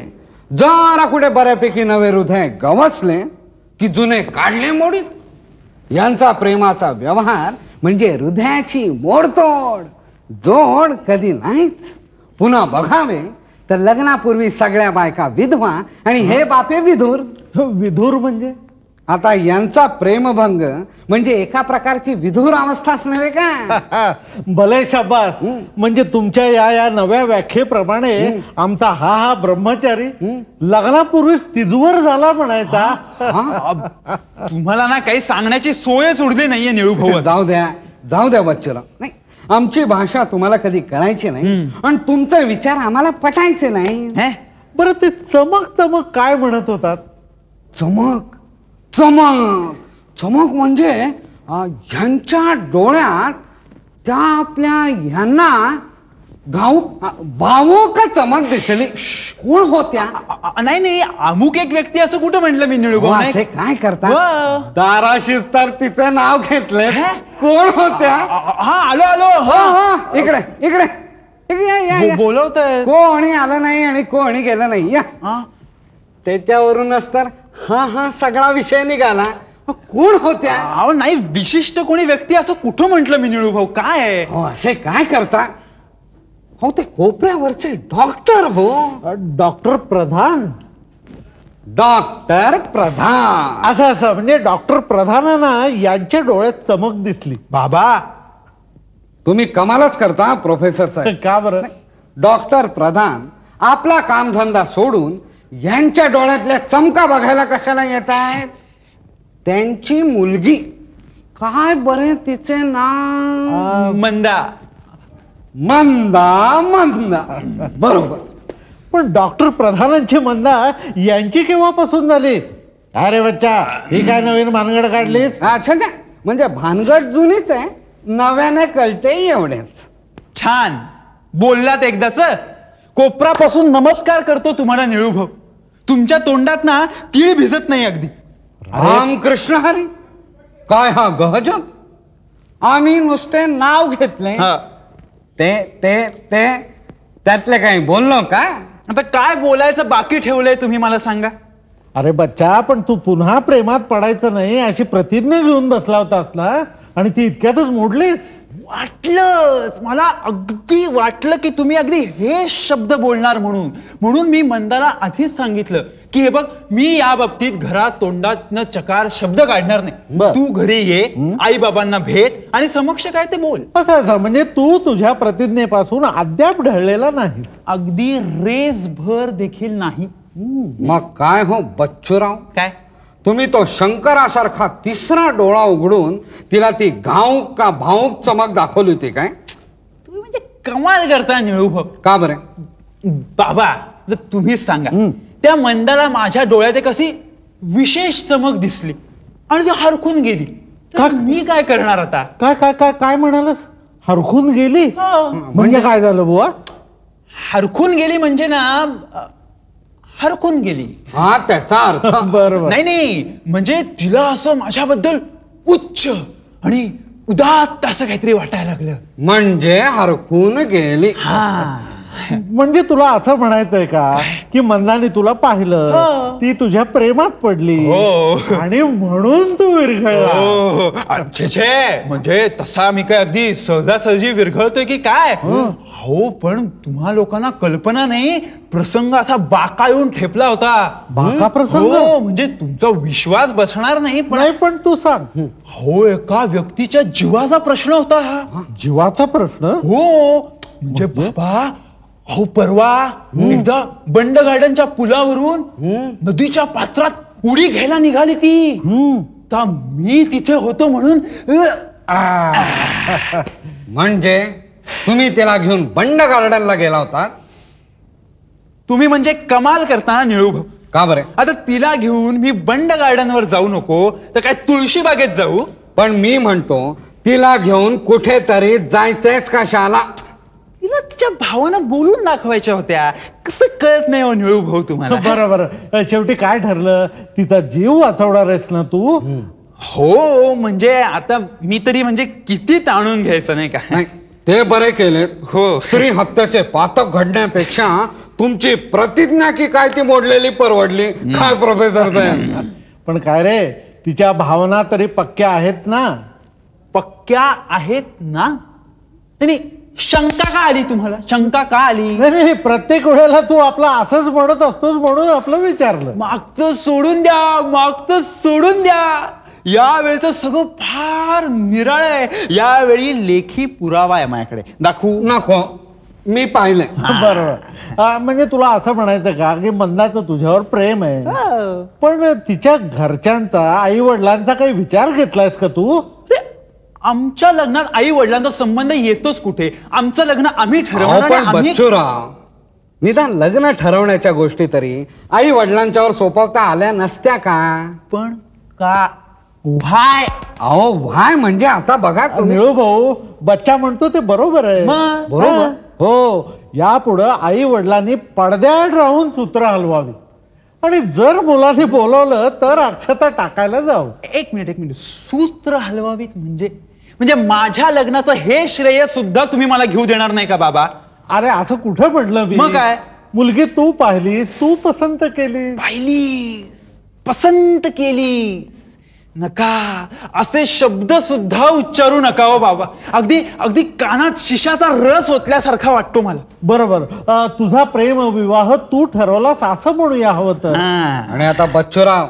Speaker 3: जरा कुठे बऱ्यापैकी नवे हृदय गवसले की जुने काढले मोडीत. यांचा प्रेमाचा व्यवहार म्हणजे हृदयाची मोडतोड. जोड कधी नाहीच. पुन्हा बघावे तर लग्नापूर्वी सगळ्या बायका विधवा आणि हे बापे विधूर.
Speaker 1: विधूर म्हणजे?
Speaker 3: आता यांचा प्रेमभंग म्हणजे एका प्रकारची विधूर अवस्थाच नव्हे का?
Speaker 1: भले शाबास. म्हणजे तुमच्या या नव्या व्याख्येप्रमाणे आमचा हा ब्रह्मचारी लग्नापूर्वीच तिजवर झाला म्हणायचा.
Speaker 7: तुम्हाला ना काही सांगण्याची सोयच उरली नाहीये निळू भाऊ.
Speaker 3: जाऊ द्या बच्चूराव. नाही आमची भाषा तुम्हाला कधी कळायची नाही आणि तुमचे विचार आम्हाला पटायचे नाही.
Speaker 1: बरं ते चमक काय म्हणत होतात?
Speaker 3: चमक म्हणजे ह्यांच्या डोळ्यात त्या आपल्या ह्यांना भावूक चमक दिसली. कोण होत्या?
Speaker 7: नाही नाही, अमुक एक व्यक्ती असं कुठं म्हटलं मी निळूभाऊ?
Speaker 3: असे काय करता? दाराशीच तर तिचं नाव घेतलंय. कोण होत्या?
Speaker 7: हा आलो आलो.
Speaker 3: इकडे इकडे इकडे
Speaker 7: बोलवतोय.
Speaker 3: कोणी आलं नाही आणि कोणी गेलं नाही. या त्याच्यावरूनच तर हा सगळा विषय निघाला. कोण होत्या?
Speaker 7: अहो नाही, विशिष्ट कोणी व्यक्ती असं कुठं म्हटलं मी निळूभाऊ? काय आहे?
Speaker 3: असे काय करता? हो ते कोपऱ्यावरचे डॉक्टर. हो
Speaker 1: डॉक्टर प्रधान.
Speaker 3: डॉक्टर प्रधान
Speaker 1: असं म्हणजे डॉक्टर प्रधानांना यांच्या डोळ्यात चमक दिसली.
Speaker 3: बाबा तुम्ही कमालच करता प्रोफेसर साहेब.
Speaker 1: का बरं?
Speaker 3: डॉक्टर प्रधान आपला कामधंदा सोडून यांच्या डोळ्यातल्या चमका बघायला कशाला येत आहेत? त्यांची मुलगी काय बरे तिचे नाव?
Speaker 7: मंदा.
Speaker 3: मंदा मंदा बरोबर.
Speaker 1: पण डॉक्टर प्रधानांची मंदा यांची केव्हापासून झाली? अरे बच्चा, ही काय नवीन भानगड काढलीस?
Speaker 3: अच्छा म्हणजे भानगड जुनीच आहे, नव्याने कळते एवढेच.
Speaker 7: छान बोललात एकदाच. कोपरापासून नमस्कार करतो तुम्हाला निळूभाऊ. तुमच्या तोंडात ना तीळ भिजत नाही अगदी.
Speaker 3: रामकृष्ण हरी. काय हा गहजब. आम्ही नुसते नाव घेतले. ते ते ते त्यातले काही बोललो का?
Speaker 7: आता काय बोलायचं बाकी ठेवलंय तुम्ही मला सांगा.
Speaker 1: अरे बच्चा, पण तू पुन्हा प्रेमात पडायचं नाही अशी प्रतिज्ञा घेऊन बसला होतास ना, आणि ती इतक्यातच मोडलीस.
Speaker 7: वाटलंच मला, अगदी वाटलं की तुम्ही अगदी हे शब्द बोलणार म्हणून मी मंदाला आधीच सांगितलं की हे बघ, मी या बाबतीत घरात तोंडात चकार शब्द काढणार नाही. तू घरी ये, आई बाबांना भेट आणि समक्ष काय ते बोल.
Speaker 1: असं म्हणजे तू तुझ्या प्रतिज्ञेपासून अद्याप ढळलेला नाहीस.
Speaker 7: अगदी रेसभर देखील नाही.
Speaker 3: मग काय हो बच्चूराव,
Speaker 7: काय
Speaker 3: तुम्ही तो शंकरासारखा तिसरा डोळा उघडून तिला ती घाऊक का भाऊक चमक दाखवली होती काय?
Speaker 7: तुम्ही म्हणजे कमाल करता निळूभाऊ.
Speaker 3: का बरं?
Speaker 7: बाबा जर तुम्हीच सांगा, त्या मंदाला माझ्या डोळ्यात एक अशी विशेष चमक दिसली आणि ती हरखून गेली. मी काय करणार आता?
Speaker 1: काय काय काय काय म्हणालस? हरखून गेली म्हणजे काय झालं बुवा?
Speaker 7: हरखून गेली म्हणजे ना, हरखून गेली.
Speaker 3: हा त्याचा अर्थ
Speaker 1: बरोबर.
Speaker 7: नाही म्हणजे तिला असं माझ्याबद्दल उच्च आणि उदात्त असं काहीतरी वाटायला लागलं.
Speaker 3: म्हणजे हरखून गेली.
Speaker 1: म्हणजे तुला असं म्हणायचंय का की मंदाने तुला पाहिलं, ती तुझ्या प्रेमात पडली आणि म्हणून तू विरघळला?
Speaker 7: म्हणजे तसा मी काय अगदी सहजासहजी विरघळतोय की काय? हो पण तुम्हा लोकांना कल्पना नाही, प्रसंग असा बाका येऊन ठेपला होता.
Speaker 1: बाका प्रसंग?
Speaker 7: हो म्हणजे तुमचा विश्वास बसणार नाही.
Speaker 1: पण तू सांग.
Speaker 7: हो एका व्यक्तीच्या जीवाचा प्रश्न होता हा.
Speaker 1: जीवाचा प्रश्न?
Speaker 7: हो म्हणजे बाबा, अहो परवा एकदा बंड गार्डनच्या पुलावरून नदीच्या पात्रात उडी घ्यायला निघाली ती. तर मी तिथे होतो म्हणून.
Speaker 3: म्हणजे तुम्ही त्याला घेऊन बंड गार्डनला गेला होता?
Speaker 7: तुम्ही म्हणजे कमाल करता निळूभाऊ.
Speaker 3: का बरे?
Speaker 7: आता तिला घेऊन मी बंड गार्डनवर जाऊ नको तर काय तुळशी बागेत जाऊ?
Speaker 3: पण मी म्हणतो तिला घेऊन कुठेतरी जायचंच कशाला?
Speaker 7: तिला तिच्या भावना बोलून दाखवायच्या होत्या. कसं कळत नाही हो निळूभाऊ तुम्हाला?
Speaker 1: बरोबर. शेवटी काय ठरलं? तिचा जीव वाचवणार आहेस ना तू?
Speaker 7: हो म्हणजे आता मी तरी म्हणजे किती ताणून घ्यायचं नाही का?
Speaker 3: ते बरे केले. हो, स्त्री हत्याचे पातक घडण्यापेक्षा तुमची प्रतिज्ञा की काय ती मोडलेली परवडली. काय प्रोफेसर साहेब?
Speaker 1: पण काय रे, तिच्या भावना तरी पक्क्या आहेत ना?
Speaker 7: पक्क्या आहेत ना? नाही, शंका का आली तुम्हाला? शंका का आली?
Speaker 1: नाही, प्रत्येक वेळेला तू आपला असंच म्हणत असतोस म्हणून आपलं विचारलं.
Speaker 7: मागचं सोडून द्या, मागचं सोडून द्या. यावेळेचं सगळं फार निराळ आहे. यावेळी लेखी पुरावा आहे माझ्याकडे. दाखवू?
Speaker 3: नको, मी पाहिलंय.
Speaker 1: बरोबर. म्हणजे तुला असं म्हणायचं का की मंदाचं तुझ्यावर प्रेम आहे, पण तिच्या घरच्यांचा, आई वडिलांचा काही विचार घेतलायस का तू?
Speaker 7: आमच्या लग्नात आई वडिलांचा संबंध येतोच कुठे? आमचं लग्न आम्ही ठरवणार.
Speaker 3: बच्चूराव, निदान लग्न ठरवण्याच्या गोष्टी तरी आई वडिलांच्यावर सोपवता आल्या नसत्या का?
Speaker 7: पण का व्हाय?
Speaker 3: अहो व्हाय म्हणजे आता बघा तुम्ही.
Speaker 1: भाऊ, बच्चा म्हणतो ते बरोबर आहे.
Speaker 3: बरोबर.
Speaker 1: हो, यापुढं आई वडिलांनी पडद्याआड राहून सूत्र हलवावी आणि जर मुलांनी बोलवलं तर अक्षता टाकायला जाऊ.
Speaker 7: एक मिनिट सूत्र हलवावीत म्हणजे माझ्या लग्नाचं हे श्रेय सुद्धा तुम्ही मला घेऊ देणार नाही का बाबा?
Speaker 1: अरे असं कुठं म्हटलं मी?
Speaker 7: मग काय?
Speaker 1: मुलगी तू पाहिली, तू पसंत केली.
Speaker 7: पसंत केली नका असे शब्द सुद्धा उच्चारू नका हो बाबा. अगदी अगदी कानात शिशाचा रस ओतल्यासारखा वाटतो मला.
Speaker 1: बरोबर, तुझा प्रेम विवाह तू ठरवलास असं म्हणूया हवं तर.
Speaker 3: आणि आता बच्चूराव,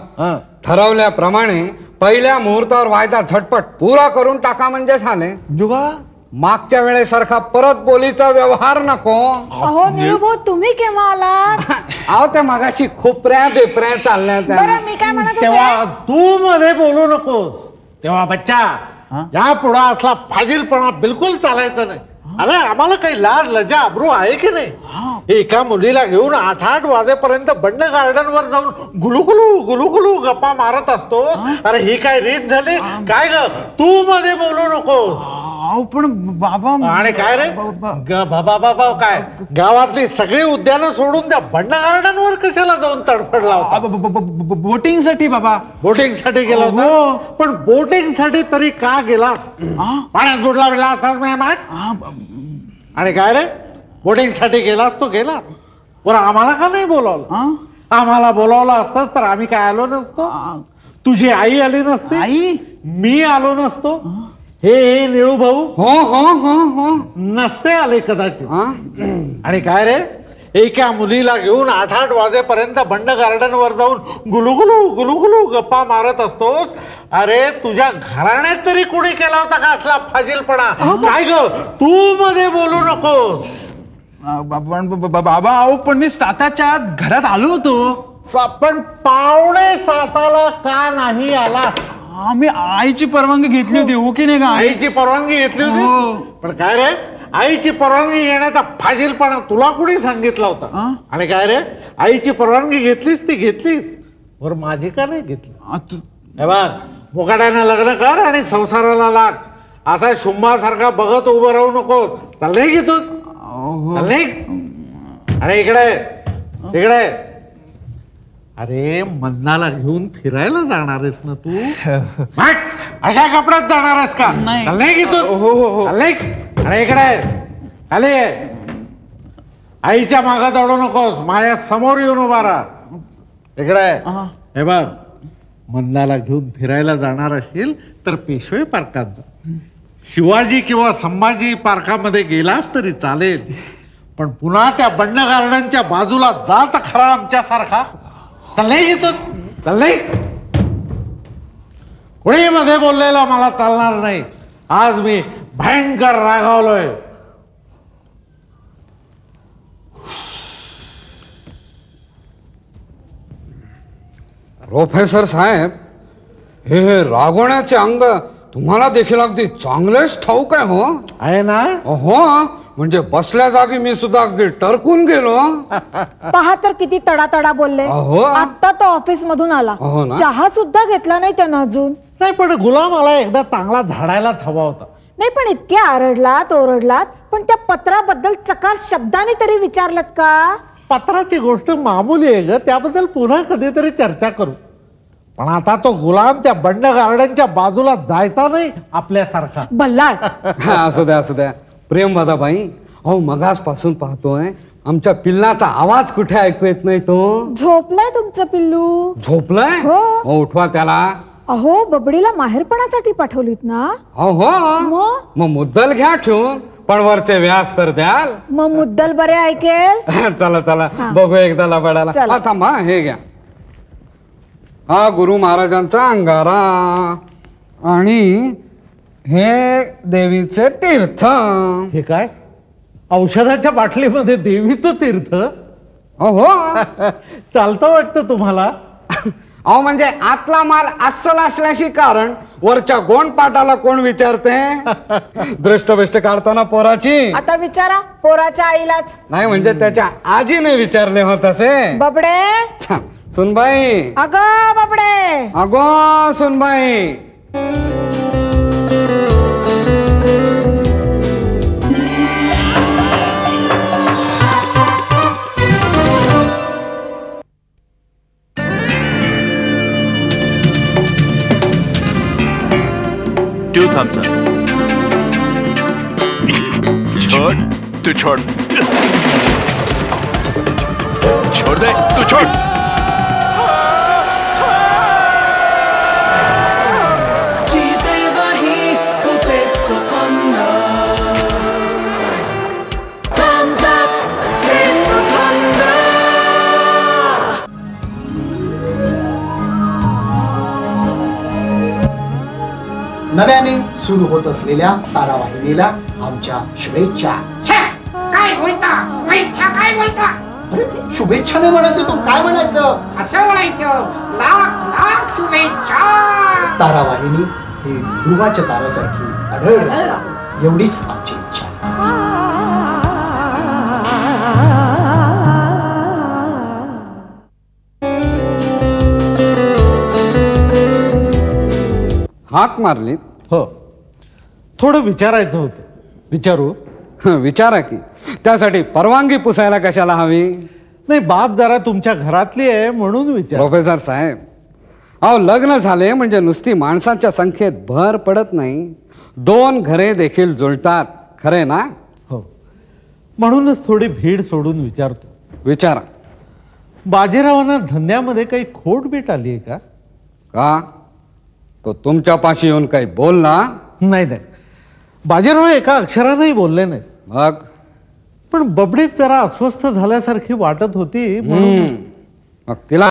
Speaker 3: ठरवल्याप्रमाणे पहिल्या मुहूर्तावर वायदा झटपट पुरा करून टाका म्हणजे झाले.
Speaker 7: जुगा
Speaker 3: मागच्या वेळेसारखा परत बोलीचा व्यवहार नको.
Speaker 12: अहो निळूभाऊ, तुम्ही केव्हा आलात?
Speaker 3: अहो ते मगाशी खोपऱ्या बेपऱ्या चालल्या त्या.
Speaker 12: बरं मी काय म्हणत
Speaker 1: तेव्हा
Speaker 12: होते?
Speaker 1: तू मध्ये बोलू नकोस. तेव्हा बच्चा, या पुढे असला फाजीलपणा बिलकुल चालायचा नाही. अरे आम्हाला काही लाज लज्जा अब्रू आहे की नाही? एका मुलीला घेऊन 8-8 वाजेपर्यंत बंड गार्डन वर जाऊन गुलुगुलू गप्पा मारत असतोस. अरे ही काय रीत झाली काय ग? तू मध्ये बोलू नकोस.
Speaker 7: पण बाबा,
Speaker 1: आणि काय रे बाबा, काय गावातली सगळी उद्यानं सोडून त्या बंड गार्डन वर कशाला जाऊन तडफडला होता?
Speaker 7: बोटिंग साठी बाबा.
Speaker 1: बोटिंग साठी गेला होता? पण बोटिंग साठी तरी का गेलास? पाण्यात बुडला बिडला असाच आणि काय रे बोटिंग साठी गेलास तो गेलास. बरं आम्हाला का नाही बोलावलं? आम्हाला बोलावलं असतंच तर आम्ही काय आलो नसतो? तुझी आई आली नसती? आई मी आलो नसतो? हे निळू भाऊ हो नसते आले कदाचित. आणि काय रे एका मुलीला घेऊन 8-8 वाजेपर्यंत बंड गार्डन वर जाऊन गुलुगुलू गप्पा मारत असतोस. अरे तुझ्या घराण्यात तरी कोणी केला होता का असला फाजीलपणा? काय ग तू मध्ये बोलू नकोस.
Speaker 7: बाबा अहो पण मी 7च्या घरात आलो होतो.
Speaker 1: पण 6:45 का नाही आलास?
Speaker 7: मी आईची परवानगी घेतली होती. हो की नाही का?
Speaker 1: आईची परवानगी घेतली होती? पण काय रे आईची परवानगी घेण्याचा फाजीलपणा तुला कुणी सांगितला होता? आणि काय रे आईची परवानगी घेतलीस ती घेतलीस, वर माझी का नाही घेतली? हे बघ मुकाट्यानं लग्न कर आणि संसाराला लाग. असा शुंभासारखा बघत उभं राहू नकोस. चल नाही की तू चल नाही. आणि इकडे अरे मंदाला घेऊन फिरायला जाणार आहेस ना तू? अशा कपड्यात जाणार आहेस का? नाही की तू? हो. आणि इकडे आले आईच्या मागात अडू नकोस. माझ्या समोर येऊन उभा राहा. इकडे हे बघ मंदाला घेऊन फिरायला जाणार असशील तर पेशवे पार्कात जा. शिवाजी किंवा संभाजी पार्कामध्ये गेलास तरी चालेल, पण पुन्हा त्या बंड गार्डनच्या बाजूला जात खरा आमच्यासारखा. चाललंय घेतो चाललंय. कोणी मध्ये बोललेलं मला चालणार नाही. आज मी भयंकर रागावलोय.
Speaker 3: प्रोफेसर साहेब, हे रागवण्याचे अंग तुम्हाला देखील अगदी चांगलेच ठाऊक आहे हो?
Speaker 1: आहे ना?
Speaker 3: हो, म्हणजे बसल्या जागी मी सुद्धा अगदी टरकून गेलो.
Speaker 12: पहा तर किती तडातडा बोलले. आता तो ऑफिस मधून आला, चहा सुद्धा घेतला नाही त्यानं अजून.
Speaker 1: नाही पण गुलाम मला एकदा चांगला झाडायलाच हवा होता.
Speaker 12: नाही पण इतके आरडलात ओरडलात, पण त्या पत्राबद्दल चकार शब्दाने तरी विचारलत का?
Speaker 1: पत्राची गोष्ट मामूली आहे ग, त्याबद्दल पुन्हा कधीतरी चर्चा करू. पण आता तो गुलाम त्या बंड गार्डनच्या बाजूला जायचा नाही आपल्यासारखा.
Speaker 12: बल्लाड.
Speaker 3: असू द्या प्रेमवदाबाई, अहो मगासपासून पाहतोय आमच्या पिल्लाचा आवाज कुठे ऐकू येत नाही. तो
Speaker 12: झोपलाय तुमचं पिल्लू.
Speaker 3: झोपलाय? हो, उठवा त्याला.
Speaker 12: अहो बबडीला माहेरपणासाठी पाठवलीत ना?
Speaker 3: हो. मग मुद्दल घ्या ठेवून, पण वरचे व्यास तर द्याल.
Speaker 12: मग मुद्दल बरे ऐकेल.
Speaker 3: चला बघू एकदा लबाडाला. थांबा, हे घ्या. हा गुरु महाराजांचा अंगारा आणि हे देवीचे तीर्थ.
Speaker 1: हे काय औषधाच्या बाटलीमध्ये देवीचं तीर्थ?
Speaker 3: हो.
Speaker 1: चालतं वाटतं तुम्हाला?
Speaker 3: अहो म्हणजे आतला माल अस्सल असल्याशी कारण वरच्या गोंडपाटाला कोण विचारते? दृष्टबिष्ट काढताना पोराची
Speaker 12: आता विचारा पोराच्या आईलाच.
Speaker 3: नाही म्हणजे त्याच्या आजीने विचारले होत असे.
Speaker 12: बबडे.
Speaker 3: सुनबाई.
Speaker 12: अगं बबडे.
Speaker 3: अगो सुनबाई.
Speaker 4: थांब छोड़ तू छोड़ छोड़ दे तू छोड़
Speaker 5: जीते वही तुझे Spandana Thumbs up, taste the thunder.
Speaker 16: नव्याने सुरू होत असलेल्या तारावाहिनीला आमच्या शुभेच्छा.
Speaker 17: काय बोलता शुभेच्छा काय बोलता
Speaker 16: अरे शुभेच्छा नाही म्हणायचं, तू काय म्हणायचं?
Speaker 17: असं म्हणायचं लाख लाख शुभेच्छा.
Speaker 16: तारावाहिनी ही ध्रुवाच्या तारासारखी आढळ राहावी एवढीच आमची इच्छा.
Speaker 3: हाक मारली?
Speaker 1: हो, थोडं विचारायचं होतं. विचारू?
Speaker 3: विचारा की. त्यासाठी परवानगी पुसायला कशाला हवी?
Speaker 1: नाही, बाप जरा तुमच्या घरातली आहे म्हणून विचार.
Speaker 3: प्रोफेसर साहेब, अहो लग्न झाले म्हणजे नुसती माणसांच्या संख्येत भर पडत नाही, 2 घरे देखील जुळतात. खरे ना?
Speaker 1: हो, म्हणूनच थोडी भीड सोडून विचारतो.
Speaker 3: विचारा.
Speaker 1: बाजीरावांना धंद्यामध्ये काही खोट बीट आली आहे का?
Speaker 3: का? तो तुमच्या पाशी येऊन काही बोलला?
Speaker 1: नाही नाही, बाजीराव एका अक्षरानंही बोलले नाही.
Speaker 3: मग?
Speaker 1: पण बबडीत जरा अस्वस्थ झाल्यासारखी वाटत होती म्हणून.
Speaker 3: मग तिला